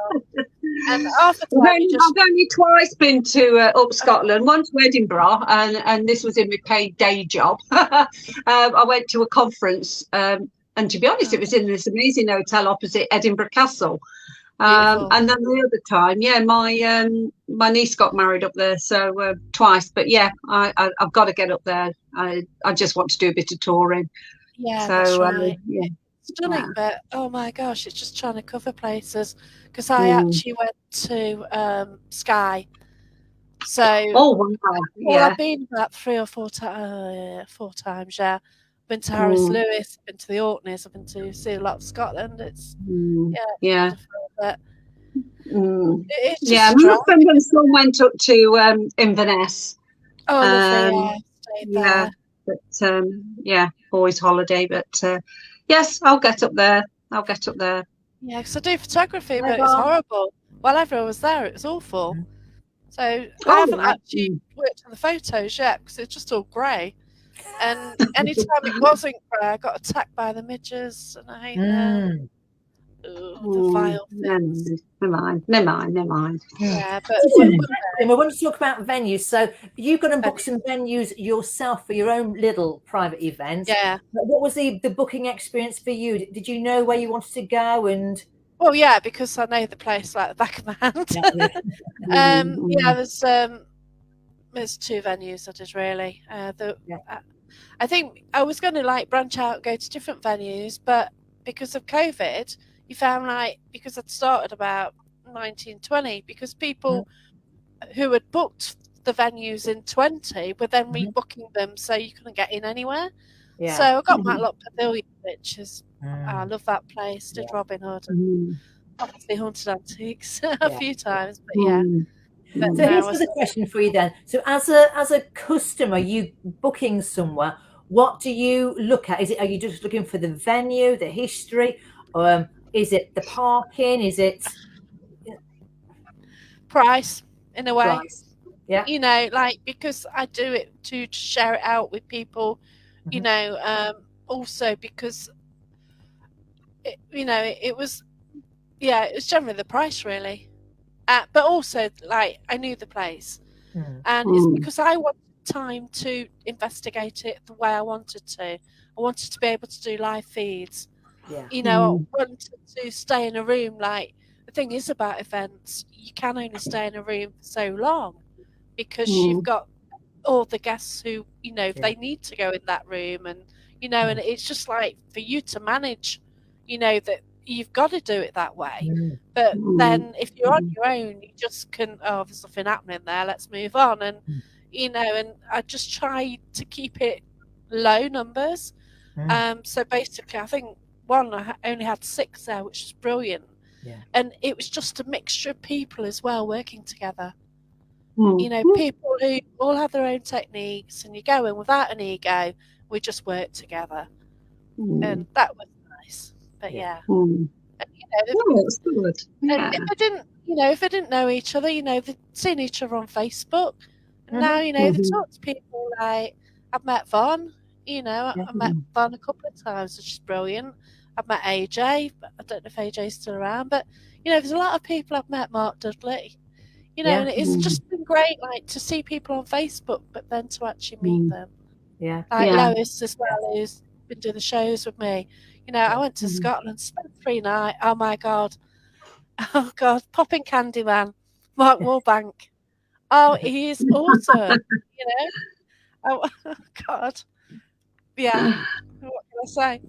And after I've only twice been to up Scotland. Once to Edinburgh, and this was in my paid day job. I went to a conference, and to be honest, it was in this amazing hotel opposite Edinburgh Castle. And then the other time, my niece got married up there, so twice. But yeah, I've got to get up there. I just want to do a bit of touring. Yeah, so, that's right. Yeah. Stunning, but oh my gosh, it's just trying to cover places because I actually went to Skye. So I've been about 3 or 4 times. Yeah, been to Harris Lewis, been to the Orkneys, I've been to see a lot of Scotland. It's but it's just my husband and son went up to Inverness. Oh, lovely! Stayed there. But boys' holiday. But yes, I'll get up there. Yeah, because I do photography, but it's horrible. While everyone was there, it was awful. So I haven't actually worked on the photos yet because it's just all grey. And anytime it wasn't grey, I got attacked by the midges, and I hate them. The vile things. Never mind. Yeah, but we want to talk about venues. So you've got to book some venues yourself for your own little private events. Yeah. What was the booking experience for you? Did you know where you wanted to go? And well, yeah, because I know the place like the back of my hand. There's 2 venues I did really. I think I was going to branch out and go to different venues, but because of COVID, you found because I'd started about 1920, because people who had booked the venues in 20 were then rebooking them, so you couldn't get in anywhere. Yeah. So I got Matlock Pavilion, which is I love that place. Did Robin Hood, and obviously Haunted Antiques a few times, but yeah. So here's the question for you then. So as a customer, you booking somewhere, what do you look at? Are you just looking for the venue, the history, is it the parking? Is it price in a way? Price. Yeah. Because I do it to share it out with people, also because it was generally the price really. But also I knew the place. And it's because I wanted time to investigate it the way I wanted to. I wanted to be able to do live feeds. I wanted to stay in a room. The thing is about events, you can only stay in a room for so long because you've got all the guests who, they need to go in that room, and and it's just for you to manage, that you've got to do it that way. But then if you're on your own, you just can, there's nothing happening there, let's move on. And and I just try to keep it low numbers. So basically I think I only had 6 there, which was brilliant. And it was just a mixture of people as well working together. People who all have their own techniques, and you go in without an ego. We just work together, and that was nice. But and, it's good. And if they didn't know each other, they'd seen each other on Facebook, and now they talk to people. I've met Vaughn. I met Vaughn a couple of times, which is brilliant. I've met AJ, but I don't know if AJ's still around. But there's a lot of people I've met. Mark Dudley, and it's just been great, to see people on Facebook, but then to actually meet them. Lois as well, who's been doing the shows with me. I went to Scotland, spent 3 nights. Oh my God, popping Candyman, Mark Warbank. Oh, he is awesome. You know. Oh God. Yeah. What can I say?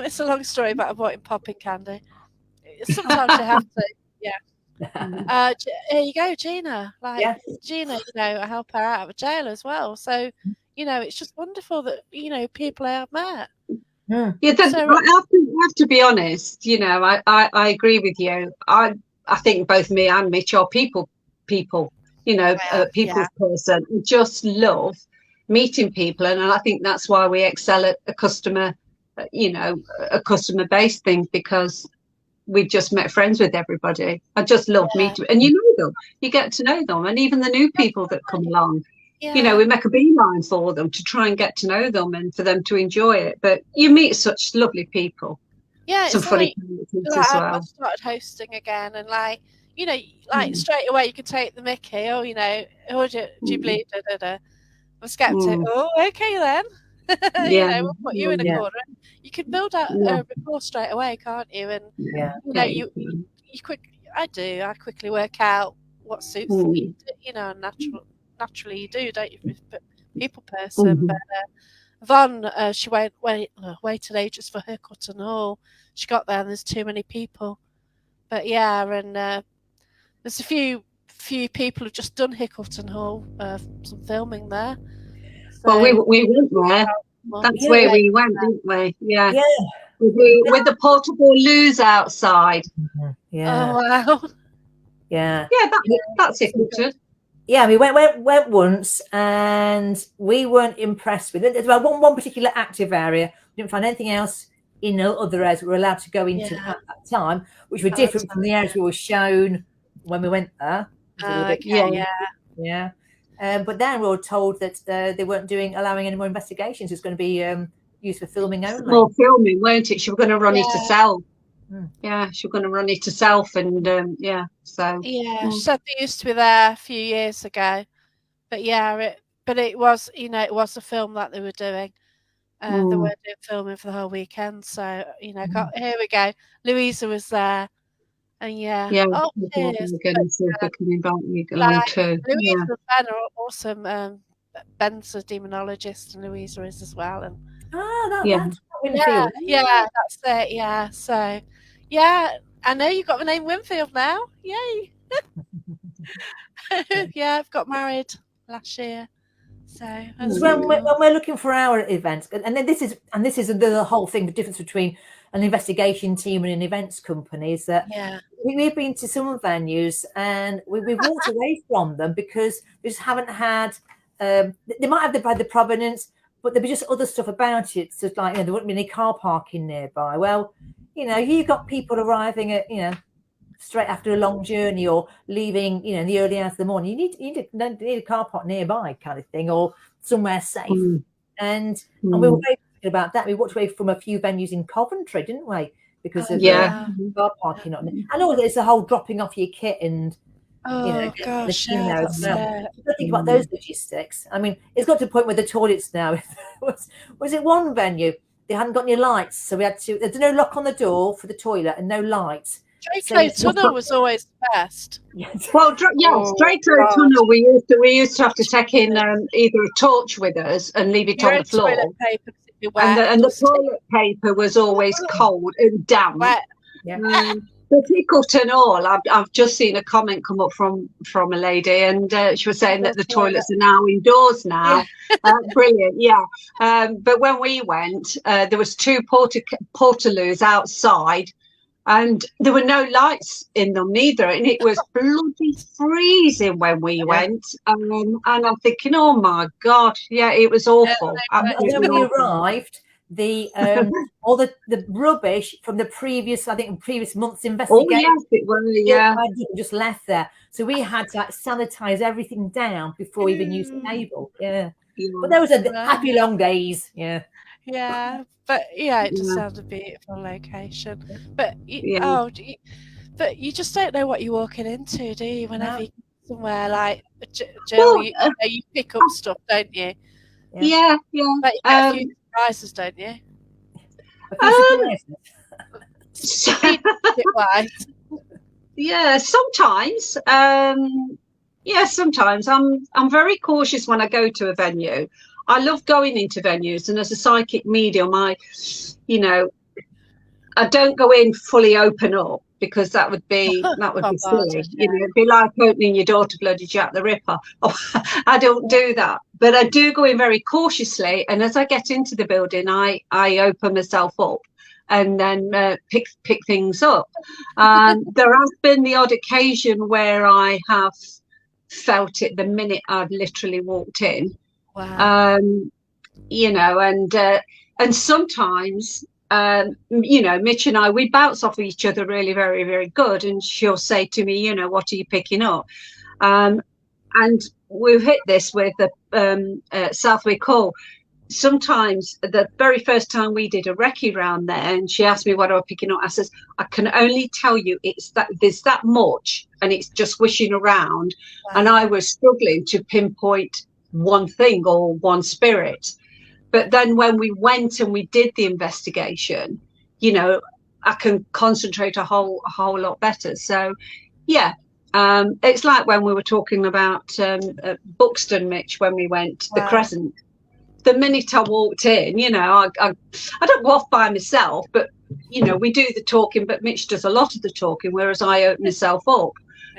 It's a long story, but I bought him popping candy. Sometimes you have to. Yeah. Here you go, Gina. Like Yeah. Gina, I help her out of jail as well. So, it's just wonderful that people I have met. Mm. Yeah, So I have to be honest. I agree with you. I think both me and Mitch are people. yeah, People's person. We just love meeting people, and I think that's why we excel at a customer based thing, because we've just met friends with everybody. I just love yeah, meeting, and you know them, you get to know them, and even the new people that come along. yeah, We make a beeline for them to try and get to know them and for them to enjoy it. But you meet such lovely people, yeah. some It's funny like characters as I've well. started hosting again, and Mm, straight away you could take the Mickey. Oh, oh, do you mm, believe? Da, da, da. I'm skeptic. mm. Oh, okay then. Yeah, We'll put you in a mm, Yeah. corner. You can build out yeah, a rapport straight away, can't you? And Yeah. yeah. you quick. I do. I quickly work out what suits me. Mm, Naturally you do, don't you? If you're a people person, but mhm. Yvonne, she waited ages for her cut and all. She got there, and there's too many people. But yeah, and there's a few people who've just done Hickleton Hall, some filming there. Well, we So we went there. That's Yeah. where yeah, we went, didn't we? Yeah, Yeah. with the portable loos outside. Yeah. oh wow, Yeah. Yeah, that's it, Richard. Yeah, we went once, and we weren't impressed with it. There's about one particular active area. We didn't find anything else in other areas we were allowed to go into yeah, at that time, which were at the different from the areas we were shown when we went there. It was a little bit, Yeah. okay, yeah. But then we were told that they weren't allowing any more investigations. It's going to be used for filming only. More filming, weren't it? She was going to run it to yeah, sell. Mm. Yeah, she was going to run it to self, and yeah. So yeah. She said they used to be there a few years ago, but it was it was a film that they were doing. They were doing filming for the whole weekend, so here we go. Louisa was there, and yeah. yeah, Oh, we're cheers. going But to see if we can invite you along like too. Louisa Yeah, and Ben are awesome. Ben's a demonologist, and Louisa is as well. And yeah. That's Winfield. that's it. Yeah, so yeah, I know you got the name Winfield now. Yay! Yeah, I've got married last year, so that's When really we're, cool. when we're looking for our events, and then this is the whole thing, the difference between an investigation team and an events company is that Yeah, we've been to some venues and we've walked away from them because we just haven't had. They might have the provenance, but there'd be just other stuff about it. So like there wouldn't be any car parking nearby. Well, you've got people arriving at straight after a long journey or leaving, in the early hours of the morning. You need a car park nearby, kind of thing, or somewhere safe. Mm, And we were mm. very thinking about that. We walked away from a few venues in Coventry, didn't we? Because oh of Yeah. wow. car parking on it. I know it's the whole dropping off your kit and Oh getting the gosh, team yeah, there as that's well. it. You've got to think about those logistics. I mean, it's got to the point where the toilets now was it one venue? They hadn't got any lights, so we had to. There's no lock on the door for the toilet and no lights. Draco Tunnel was always the best. Well, Oh straight to the God, tunnel. We used to have to take in either a torch with us and leave it your on own the floor, toilet paper could be and wet and the dusty. toilet paper was always cold and damp. Wet. Yeah. The Tickleton Hall, I've just seen a comment come up from a lady, and she was saying that the toilets are now indoors now. Brilliant, yeah. But when we went, there was two portaloos outside, and there were no lights in them neither, and it was bloody freezing when we went. And I'm thinking, oh my god, yeah, it was awful. And then Absolutely when we awful. arrived, the all the rubbish from the previous month's Oh investigation yes, it was, yeah. just left there. So we had to sanitize everything down before we even used the table. Yeah. But those are the happy long days. Yeah. Yeah, but yeah, it just Yeah. sounds a beautiful location. But Yeah. but you just don't know what you're walking into, do you? Whenever No. you go somewhere like Jill, Well, you pick up stuff, don't you? yeah, yeah. But you get a few surprises, don't you? A few surprises. Wise. Yeah, sometimes. Yeah, sometimes I'm very cautious when I go to a venue. I love going into venues, and as a psychic medium, you know, I don't go in fully open up because that would be Oh, silly. yeah. It'd be like opening your door to bloody Jack the Ripper. Oh, I don't do that, but I do go in very cautiously. And as I get into the building, I open myself up and then pick things up. There has been the odd occasion where I have felt it the minute I've literally walked in. Wow. You know, and sometimes you know, Mitch and I, we bounce off each other really very, very good, and she'll say to me, you know, what are you picking up? And we've hit this with the Southwick Hall. Sometimes the very first time we did a recce round there, and she asked me what I was picking up, I says, I can only tell you it's that there's that much, and it's just wishing around. Wow. And I was struggling to pinpoint one thing or one spirit. But then when we went and we did the investigation, you know, I can concentrate a whole lot better. So, yeah, it's like when we were talking about Buxton, Mitch, when we went the Crescent. The minute I walked in, you know, I don't go off by myself, but you know, we do the talking, but Mitch does a lot of the talking, whereas I open myself up,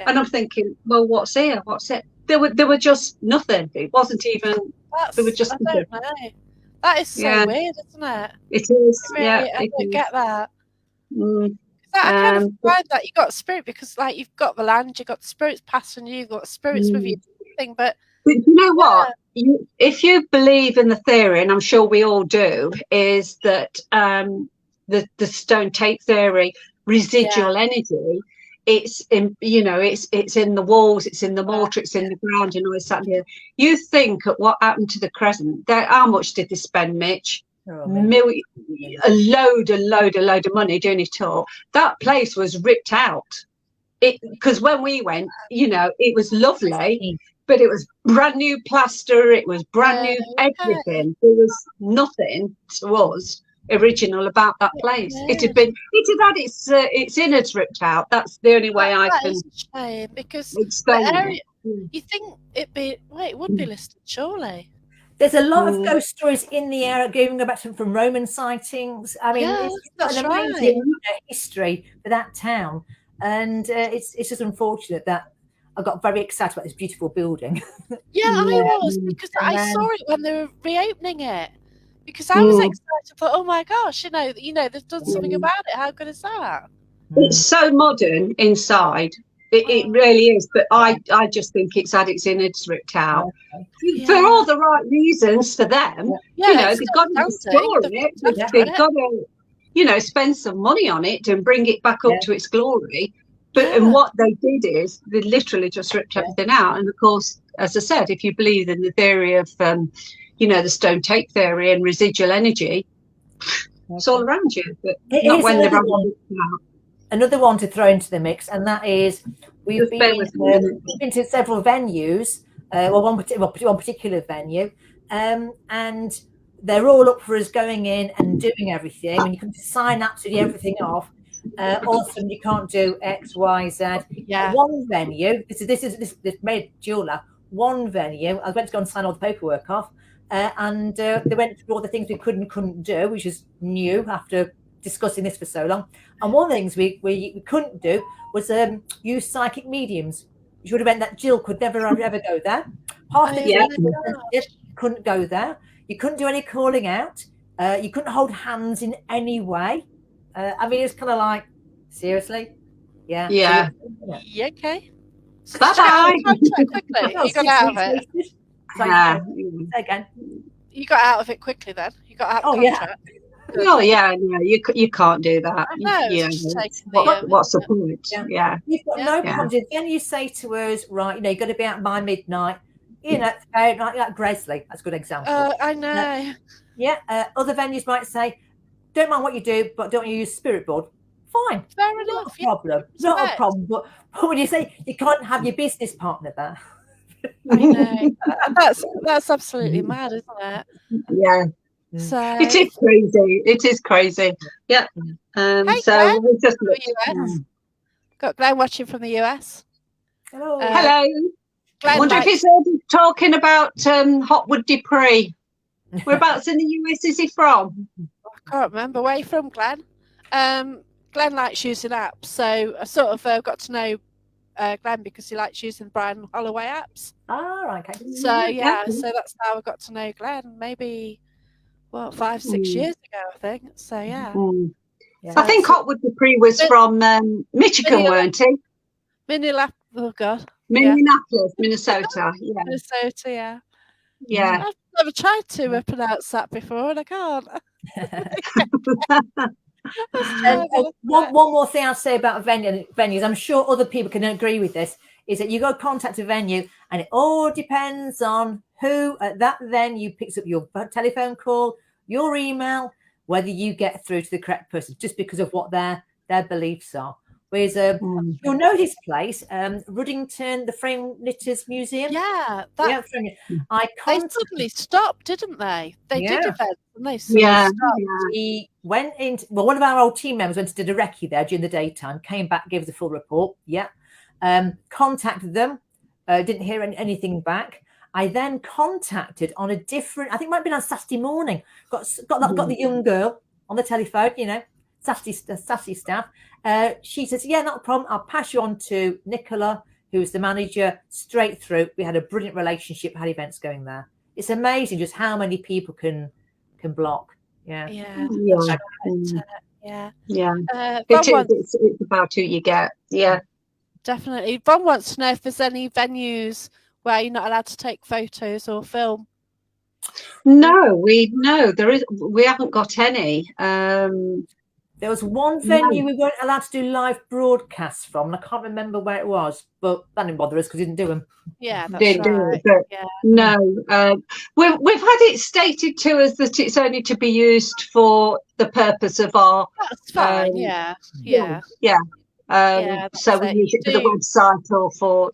and I'm thinking, well, what's here? What's it? There were just nothing. It wasn't even. There were just. I don't know. That is so weird, isn't it? It is. Really, yeah, I don't get that. Mm. I kind of find that you got spirit because, like, you've got the land, you've got the spirits passing you, you've got spirits with you, thing. But you know what? If you believe in the theory, and I'm sure we all do, is that the stone tape theory, residual energy, it's in, you know, it's in the walls, it's in the mortar, it's in the ground, and all this that. You think at what happened to the Crescent? How much did they spend, Mitch? A load of money doing it all. That place was ripped out. Because when we went, you know, it was lovely, but it was brand new plaster, it was brand new everything. There was nothing to us original about that place. It had had its innards ripped out. That's the only way I can. That is a shame because explain the area, it. you think it would be listed, surely. There's a lot of ghost stories in the area, going back from Roman sightings. I mean, it's an amazing history for that town, and it's just unfortunate that I got very excited about this beautiful building. Yeah, I was, because I saw it when they were reopening it. Because I was excited, but oh my gosh, you know, they've done something about it. How good is that? It's so modern inside. It really is, but I just think it's had its innards ripped out for all the right reasons for them. You know, they've got to restore it. They've got to, you know, spend some money on it and bring it back up to its glory. But and what they did is they literally just ripped everything out. And of course, as I said, if you believe in the theory of, you know, the stone tape theory and residual energy, it's all around you. But not when they're out. Another one to throw into the mix, and that is we've been to several venues, one particular venue, and they're all up for us going in and doing everything, and you can sign absolutely everything off. Awesome, you can't do X, Y, Z. Yeah. One venue. This made jeweler. One venue. I went to go and sign all the paperwork off, and they went through all the things we couldn't do, which is new after discussing this for so long. And one of the things we couldn't do was use psychic mediums, which would have meant that Jill could never ever go there. Half the couldn't go there. You couldn't do any calling out. You couldn't hold hands in any way. I mean, it's kind of like, seriously? Yeah. Yeah. Yeah, okay. So bye-bye. Quickly. You got out of it. Again. You got out of it quickly then? You got out of the contract? Oh yeah, no, you can't do that. What's the point? Yeah. You've got no problem. Then you say to us, right, you know, you've got to be out by midnight. You know, like Gresley, that's a good example. I know. Other venues might say, don't mind what you do, but don't use spirit board. Fine. Fair enough. Not a problem. Not a problem. But when you say you can't have your business partner there. I know. That's absolutely mad, isn't it? Yeah. So it is crazy. It is crazy. Yeah. Hey, so Glenn, we just got Glenn watching from the US. Hello. Hello. I wonder if he's talking about Hotwood Dupree. Whereabouts in the US is he from? I can't remember where you from, Glenn. Glenn likes using apps, so I sort of got to know Glenn because he likes using Brian Holloway apps. Oh, okay. So so that's how I got to know Glenn. Maybe 5-6 years ago, I think. So yeah. I think Hotwood Dupree was from Michigan, weren't he? Minneapolis. Oh God. Minneapolis, Minnesota. Yeah. Minnesota. Yeah. Yeah. I've never tried to pronounce that before, and I can't. One more thing I'll say about venues, I'm sure other people can agree with this, is that you go contact a venue and it all depends on who at that venue picks up your telephone call, your email, whether you get through to the correct person, just because of what their beliefs are. Whereas you'll know this place, Ruddington, the Frame Knitters Museum. Yeah, they suddenly stopped, didn't they? They did events and they suddenly stopped. Yeah. He went into one of our old team members went to did a recce there during the daytime, came back, gave us a full report. Contacted them, didn't hear anything back. I then contacted on a different, I think it might have been on Saturday morning, got the young girl on the telephone, Saturday staff. She says, yeah, not a problem. I'll pass you on to Nicola, who's the manager, straight through. We had a brilliant relationship, had events going there. It's amazing just how many people can block. Yeah. It's about who you get. Yeah. Definitely. Von wants to know if there's any venues where you're not allowed to take photos or film. No, we haven't got any. There was one venue we weren't allowed to do live broadcasts from, and I can't remember where it was, but that didn't bother us because we didn't do them. Yeah, that's right. No, we've had it stated to us that it's only to be used for the purpose of our. That's fine. So we use it for the website or for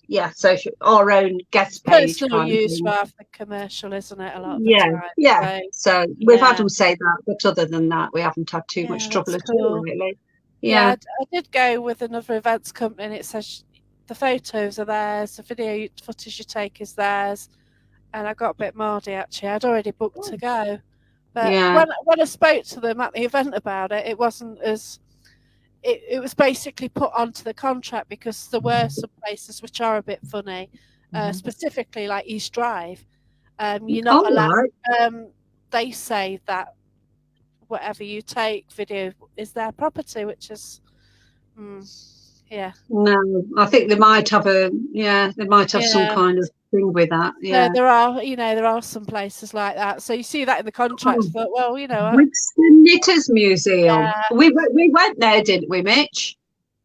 our own guest page. Personal use rather than commercial, isn't it? A lot of the time. So we've had them say that, but other than that, we haven't had too much trouble at all, really. I did go with another events company, and it says the photos are theirs, the video footage you take is theirs, and I got a bit mardy actually. I'd already booked to go, but when I spoke to them at the event about it, it wasn't as. It was basically put onto the contract because there were some places which are a bit funny, specifically like East Drive. You're not allowed. They say that whatever you take video is their property, which is, No, I think they might have some kind of thing with that. Yeah, so there are some places like that. So you see that in the contract. But Brixton Knitters Museum. We went there, didn't we, Mitch?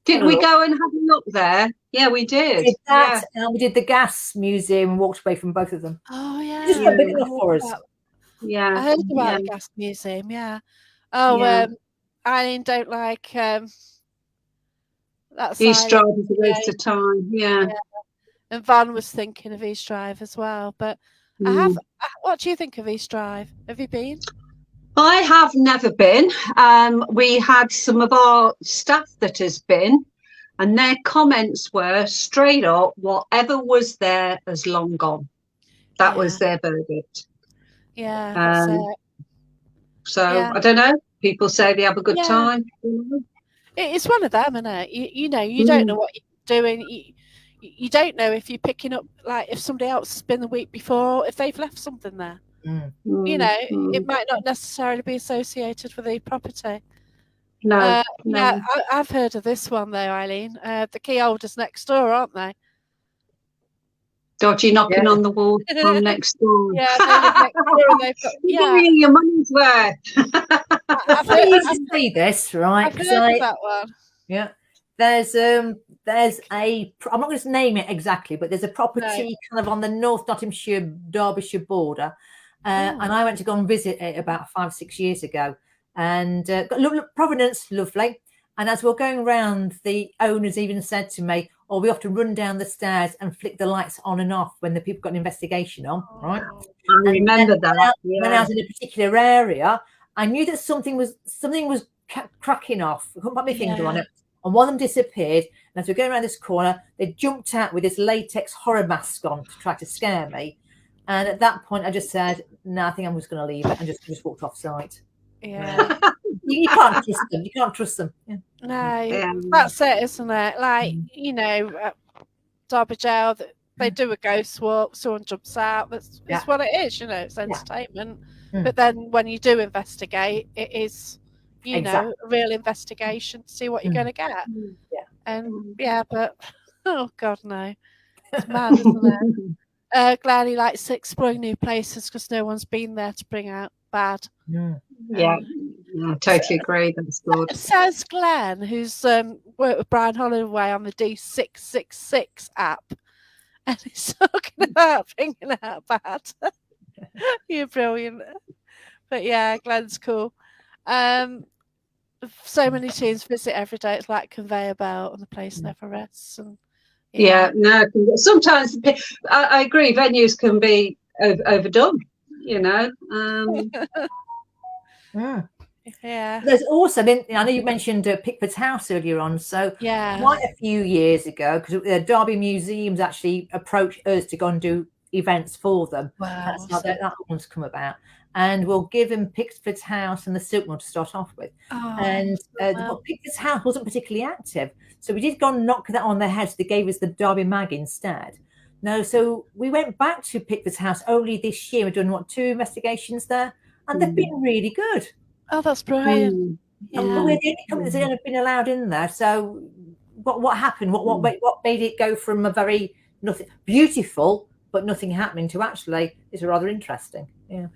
Did we go and have a look there? Yeah, we did. We did that, and we did the Gas Museum and walked away from both of them. Oh yeah, just not big enough for us. Yeah, I heard about the Gas Museum. Yeah. Oh, Eileen don't like that. East Drive is a waste of time. Yeah. And Van was thinking of East Drive as well. But I have. What do you think of East Drive? Have you been? I have never been. We had some of our staff that has been, and their comments were straight up, whatever was there has long gone. That was their verdict. Yeah. I don't know. People say they have a good time. It's one of them, isn't it? You don't know what you're doing. You don't know if you're picking up, like, if somebody else has been the week before, if they've left something there. It might not necessarily be associated with the property. No. I've heard of this one though, Eileen. The key holders next door, aren't they? Dodgy knocking on the wall from next door. Yeah, they live next door and they've got. Your money's worth. I've heard you see this, right? I've heard of that one. Yeah. There's a, I'm not going to name it exactly, but there's a property kind of on the North Nottinghamshire, Derbyshire border. And I went to go and visit it about 5 or 6 years ago. And look, Providence, lovely. And as we're going around, the owners even said to me, we have to run down the stairs and flick the lights on and off when the people got an investigation on, right? I remember that. When I was in a particular area, I knew that something was cracking off. I couldn't put my finger on it. And one of them disappeared. And as we're going around this corner, they jumped out with this latex horror mask on to try to scare me. And at that point, I just said, "No, I think I'm just going to leave it," and just walked off site. Yeah. You can't trust them. You can't trust them. Yeah. No, that's it, isn't it? Like, you know, Derby Jail, they do a ghost walk, someone jumps out. That's what it is, you know, it's entertainment. But then when you do investigate, it is, you know, a real investigation to see what you're going to get. Yeah. And but, oh God, no. It's mad, isn't it? Glad he likes exploring new places because no one's been there to bring out bad. Yeah, I totally agree. That's good. Says Glenn, who's worked with Brian Holloway on the D666 app, and he's talking about bringing out bad. You're brilliant. But yeah, Glenn's cool. So many teens visit every day. It's like a conveyor belt, and the place never rests. And no. Sometimes I agree. Venues can be overdone. You know. Yeah. There's also been, I know you mentioned Pickford's House earlier on. So quite a few years ago, because Derby Museums actually approached us to go and do events for them. Wow. That's how that one's come about. And we'll give them Pickford's House and the Silk Mill to start off with. But Pickford's House wasn't particularly active. So we did go and knock that on their head. So they gave us the Derby Mag instead. No, so we went back to Pickford's House only this year. We're doing 2 investigations there, and they've been really good. Oh, that's brilliant. We're the only company that have been allowed in there. So what happened? What made it go from a very nothing beautiful but nothing happening to actually is rather interesting. That's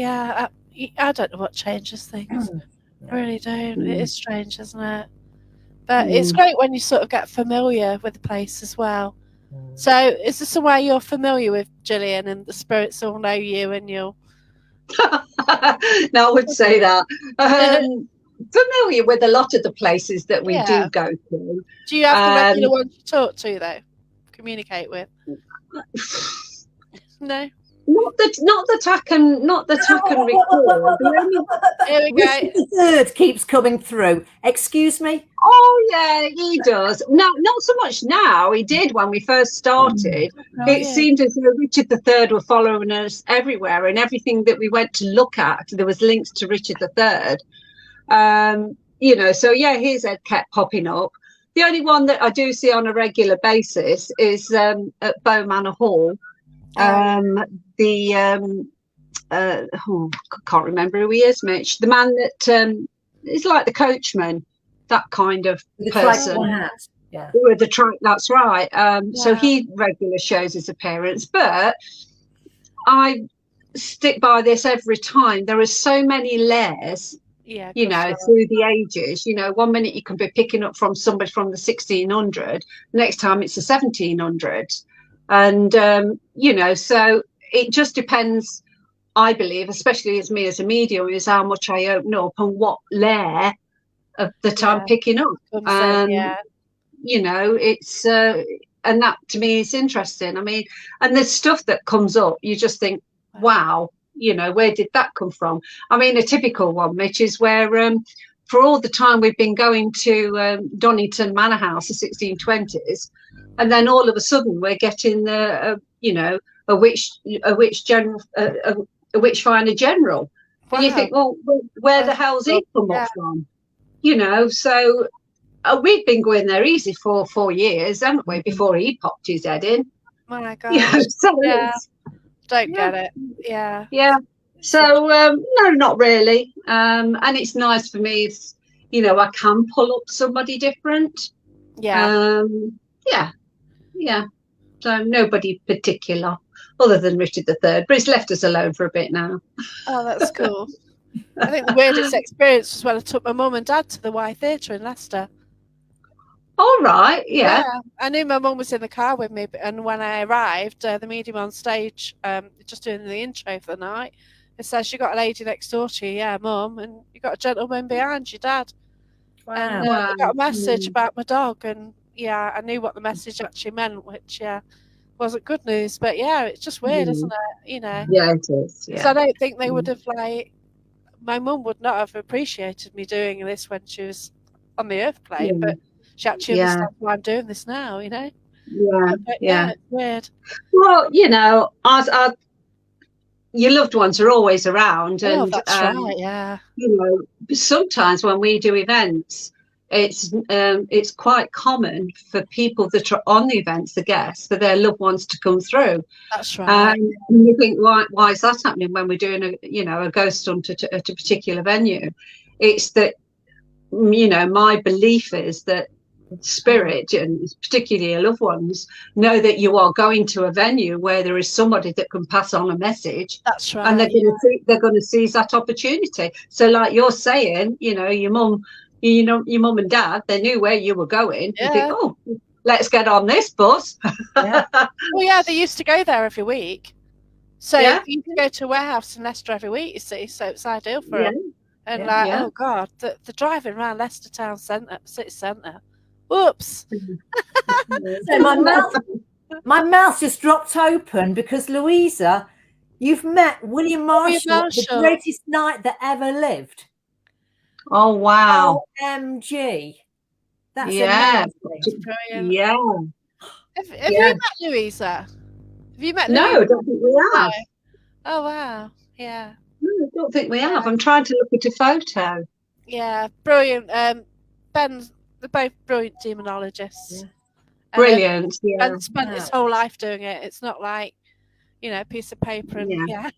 I don't know what changes things. I really don't. It is strange, isn't it? But it's great when you sort of get familiar with the place as well. So is this somewhere you're familiar with, Gillian, and the spirits all know you and you'll... No, I would say that. Familiar with a lot of the places that we do go to. Do you have the regular ones you talk to, though? Communicate with? No? Not that I can recall. Here we go. The third keeps coming through. Excuse me? Oh yeah, he does. No, not so much now. He did when we first started. It seemed as though Richard III were following us everywhere, and everything that we went to look at, there was links to Richard III. You know, so yeah, his head kept popping up. The only one that I do see on a regular basis is at Bow Manor Hall. I can't remember who he is, Mitch. The man that is like the coachman, that kind of person. With the track, that's right. So he regularly shows his appearance, but I stick by this every time. There are so many layers. You know, through the ages, you know, one minute you can be picking up from somebody from the 1600, next time it's the 1700s. And, you know, so it just depends, I believe, especially as me as a medium, is how much I open up and what layer of that I'm picking up. You know, it's, and that to me is interesting. I mean, and there's stuff that comes up, you just think, wow. You know, where did that come from? I mean, a typical one, Mitch, is where for all the time we've been going to Donington Manor House, the 1620s, and then all of a sudden we're getting you know, a witch finder general. And you think, well, where the hell's he come up from? You know, so we've been going there easy for 4 years, haven't we, before he popped his head in. My God. You know, so don't get it. Yeah. So no, not really. And it's nice for me if, you know, I can pull up somebody different. Yeah. So nobody particular other than Richard III, but he's left us alone for a bit now. Oh, that's cool. I think the weirdest experience was when I took my mum and dad to the Y Theatre in Leicester. All right, yeah. I knew my mum was in the car with me, and when I arrived, the medium on stage, just doing the intro for the night, it says, "You got a lady next door to you, yeah, Mum, and you got a gentleman behind you, Dad." Wow. And I got a message about my dog, and I knew what the message actually meant, which wasn't good news, but it's just weird, isn't it? You know. Yeah, it is. Yeah. So I don't think they would have my mum would not have appreciated me doing this when she was on the earth plane, but she actually understands why I'm doing this now, you know? But yeah, it's weird. Well, your loved ones are always around, and that's right, yeah. Sometimes when we do events, it's quite common for people that are on the events, the guests, for their loved ones to come through. That's right. And you think, why is that happening when we're doing a ghost hunt at a particular venue? It's that my belief is that spirit, and particularly your loved ones, know that you are going to a venue where there is somebody that can pass on a message. That's right. And they're going to seize that opportunity. So like you're saying, your mum and dad, they knew where you were going. You think, oh, let's get on this bus. Well, yeah, they used to go there every week. So you used to go to a warehouse in Leicester every week, you see, so it's ideal for them. And oh God, the driving around Leicester town centre, city centre. Whoops. So my mouth just dropped open because Louisa, you've met William Marshall, the greatest knight that ever lived. Oh wow. OMG. That's amazing. Brilliant. Yeah. Have you met Louisa? Have you met Louisa? No, I don't think we have. No. Oh wow. Yeah. No, I don't think we have. I'm trying to look at a photo. Yeah, brilliant. They're both brilliant demonologists. Yeah. Brilliant. And spent his whole life doing it. It's not like, a piece of paper and Yeah.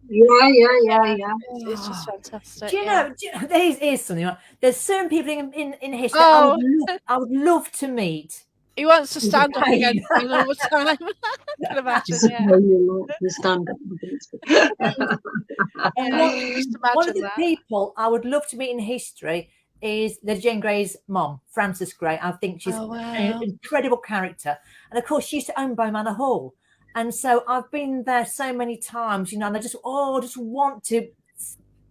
It's just fantastic. Do you know? Here's something. There's certain people in history I would love to meet. He wants to stand up against me all the time. I can imagine. Stand up against one of the people I would love to meet in history is Lady Jane Grey's mom, Frances Grey. I think she's an incredible character. And of course, she used to own Bow Manor Hall. And so I've been there so many times, and I just want to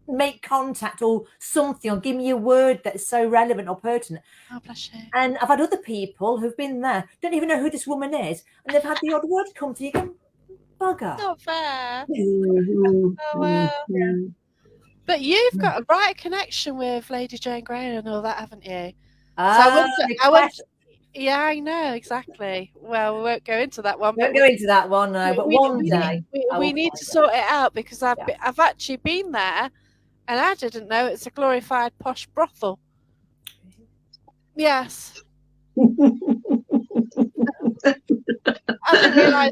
make contact or something, or give me a word that's so relevant or pertinent. Oh, bless you. And I've had other people who've been there, don't even know who this woman is, and they've had the odd word come to you. Go, bugger. Not fair. Oh, wow. But you've got a right connection with Lady Jane Grey and all that, haven't you? Yeah, I know, exactly. Well, we won't go into that one. But one day. We need to sort it out, because I've actually been there, and I didn't know it's a glorified posh brothel. Yes. I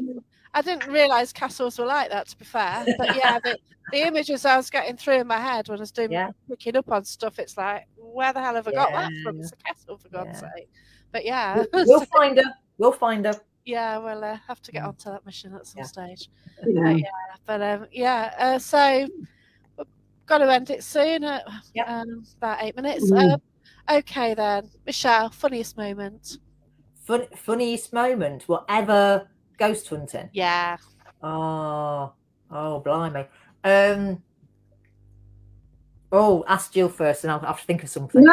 didn't realise castles were like that, to be fair. But yeah, the images I was getting through in my head when I was picking up on stuff, it's like, where the hell have I got that from? It's a castle, for God's sake. But yeah. We'll find her. We'll find her. Yeah, we'll have to get onto that mission at some stage. Yeah. So we've got to end it soon at about 8 minutes. Okay then. Michelle, funniest moment. Funniest moment? Whatever ghost hunting? Yeah. Oh, blimey. Ask Jill first, and I'll have to think of something. No.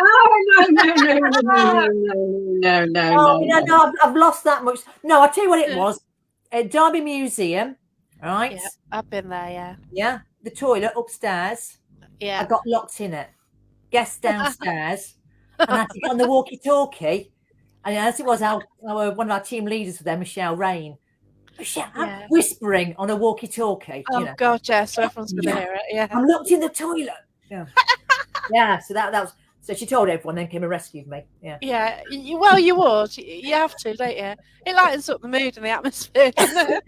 I've lost that much. No, I'll tell you what it was. Derby Museum, right? Yeah, I've been there, yeah. Yeah, the toilet upstairs. Yeah. I got locked in it. Guests downstairs. And I had to get on the walkie-talkie. And as it was, one of our team leaders was there, Michelle Rain. Whispering on a walkie-talkie. Oh, God, yeah, so everyone's going to hear it, yeah. I'm locked in the toilet. Yeah. So that was. So she told everyone, then came and rescued me. Yeah. Yeah. Well, you would. You have to, don't you? It lightens up the mood and the atmosphere. I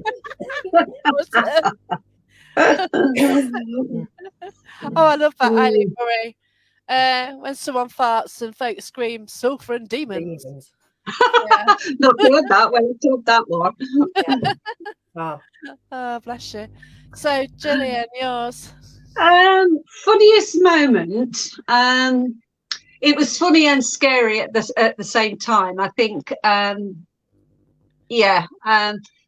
love that Eileen Murray. When someone farts and folks scream, sulphur and demons. Yeah. Not good that when you told that one. Oh, bless you. So, Gillian, yours. Funniest moment. It was funny and scary at the same time. I think.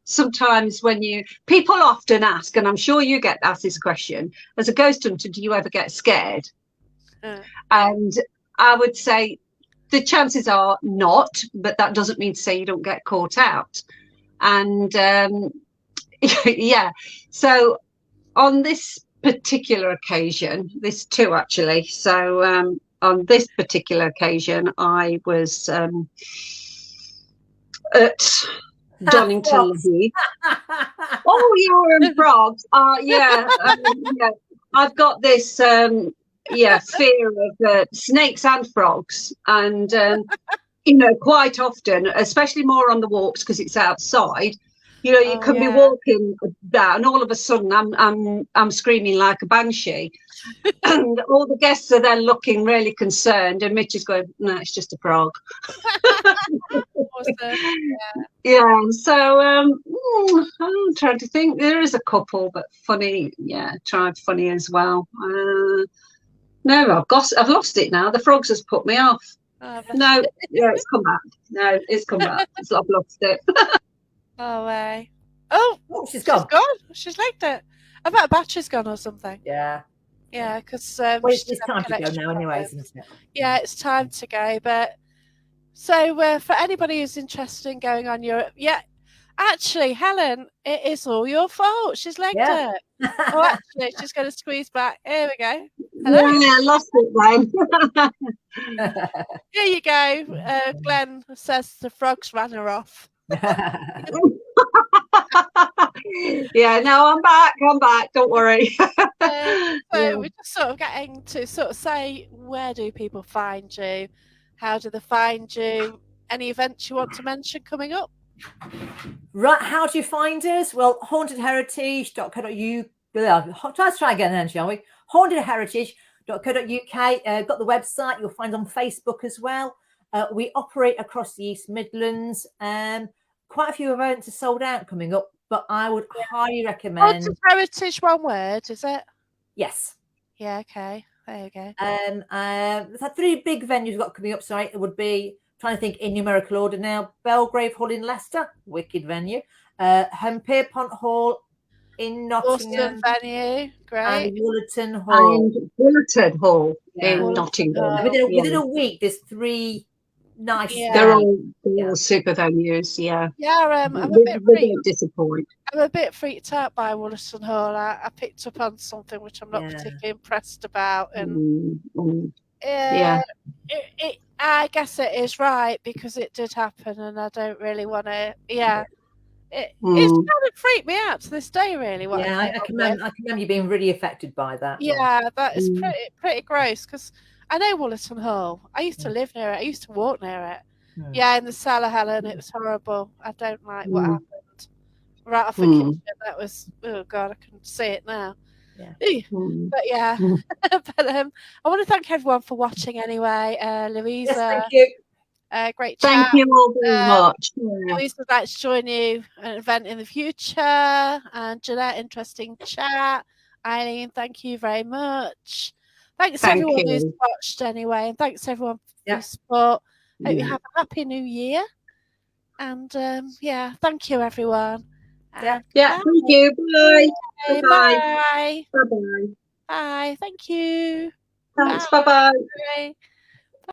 Sometimes when people often ask, and I'm sure you get asked this question, as a ghost hunter, do you ever get scared? And I would say the chances are not, but that doesn't mean to say you don't get caught out. And so on this particular occasion, there's two actually. So on this particular occasion, I was at Donington Frogs. Heath. Oh, yeah, and frogs. Yeah, yeah. I've got this fear of snakes and frogs, and quite often, especially more on the walks because it's outside. You can be walking down, and all of a sudden, I'm screaming like a banshee, and all the guests are then looking really concerned, and Mitch is going, "No, it's just a frog." Awesome. Yeah. So I'm trying to think. There is a couple, but funny. Yeah, tried funny as well. No, I've lost it now. The frogs has put me off. No, yeah, it's come back. No, it's come back. I've lost it. Oh, way. Oh, She's gone. She's liked it. I bet her battery's gone or something. Yeah. Yeah, because Well, it's time to go now anyway, isn't it? Yeah, it's time to go. But so for anybody who's interested in going on Europe, yeah, actually, Helen, it is all your fault. She's legged it. Oh, actually, she's going to squeeze back. Here we go. Hello? Yeah, I lost it then. Here you go. Glenn says the frogs ran her off. Yeah, no, I'm back. Don't worry. So we're just sort of getting to sort of say, where do people find you? How do they find you? Any events you want to mention coming up? Right, how do you find us? Well, hauntedheritage.co.uk. Let's try again then, shall we? hauntedheritage.co.uk. Got the website. You'll find on Facebook as well. We operate across the East Midlands. Quite a few events are sold out coming up, but I would highly recommend. Haunted Heritage, one word, is it? Yes. Yeah. Okay. There you go. There's 3 big venues we've got coming up. Sorry, it would be, trying to think in numerical order now. Belgrave Hall in Leicester, wicked venue. Pierpont Hall in Nottingham. Awesome venue, great. And Woolerton Hall. And Woolerton Hall in Nottingham. Within a week, there's 3 nice. They're all super venues. Yeah. Yeah. I'm a bit disappointed. I'm a bit freaked out by Woolerton Hall. I picked up on something which I'm not particularly impressed about, and I guess it is right because it did happen, and I don't really want to. Yeah. It's kind of freaked me out to this day, really. I can remember you being really affected by that. Yeah, that is pretty gross because I know Woolerton Hall. I used to live near it. I used to walk near it. Yeah, in the cellar, Helen. It was horrible. I don't like what happened. Right off the kitchen. That was, oh God, I can see it now. Yeah. But yeah, but I want to thank everyone for watching anyway. Louisa, thank you. Great chat. Thank you all very much. Louisa would like to join you at an event in the future. And Jeanette, interesting chat. Eileen, thank you very much. Thanks everyone who's watched anyway, and thanks everyone for your support. Hope you have a happy new year. And thank you everyone. Thank you. Bye. Bye. Bye. Bye. Bye. Bye. Thank you. Thanks. Bye. Bye. Bye.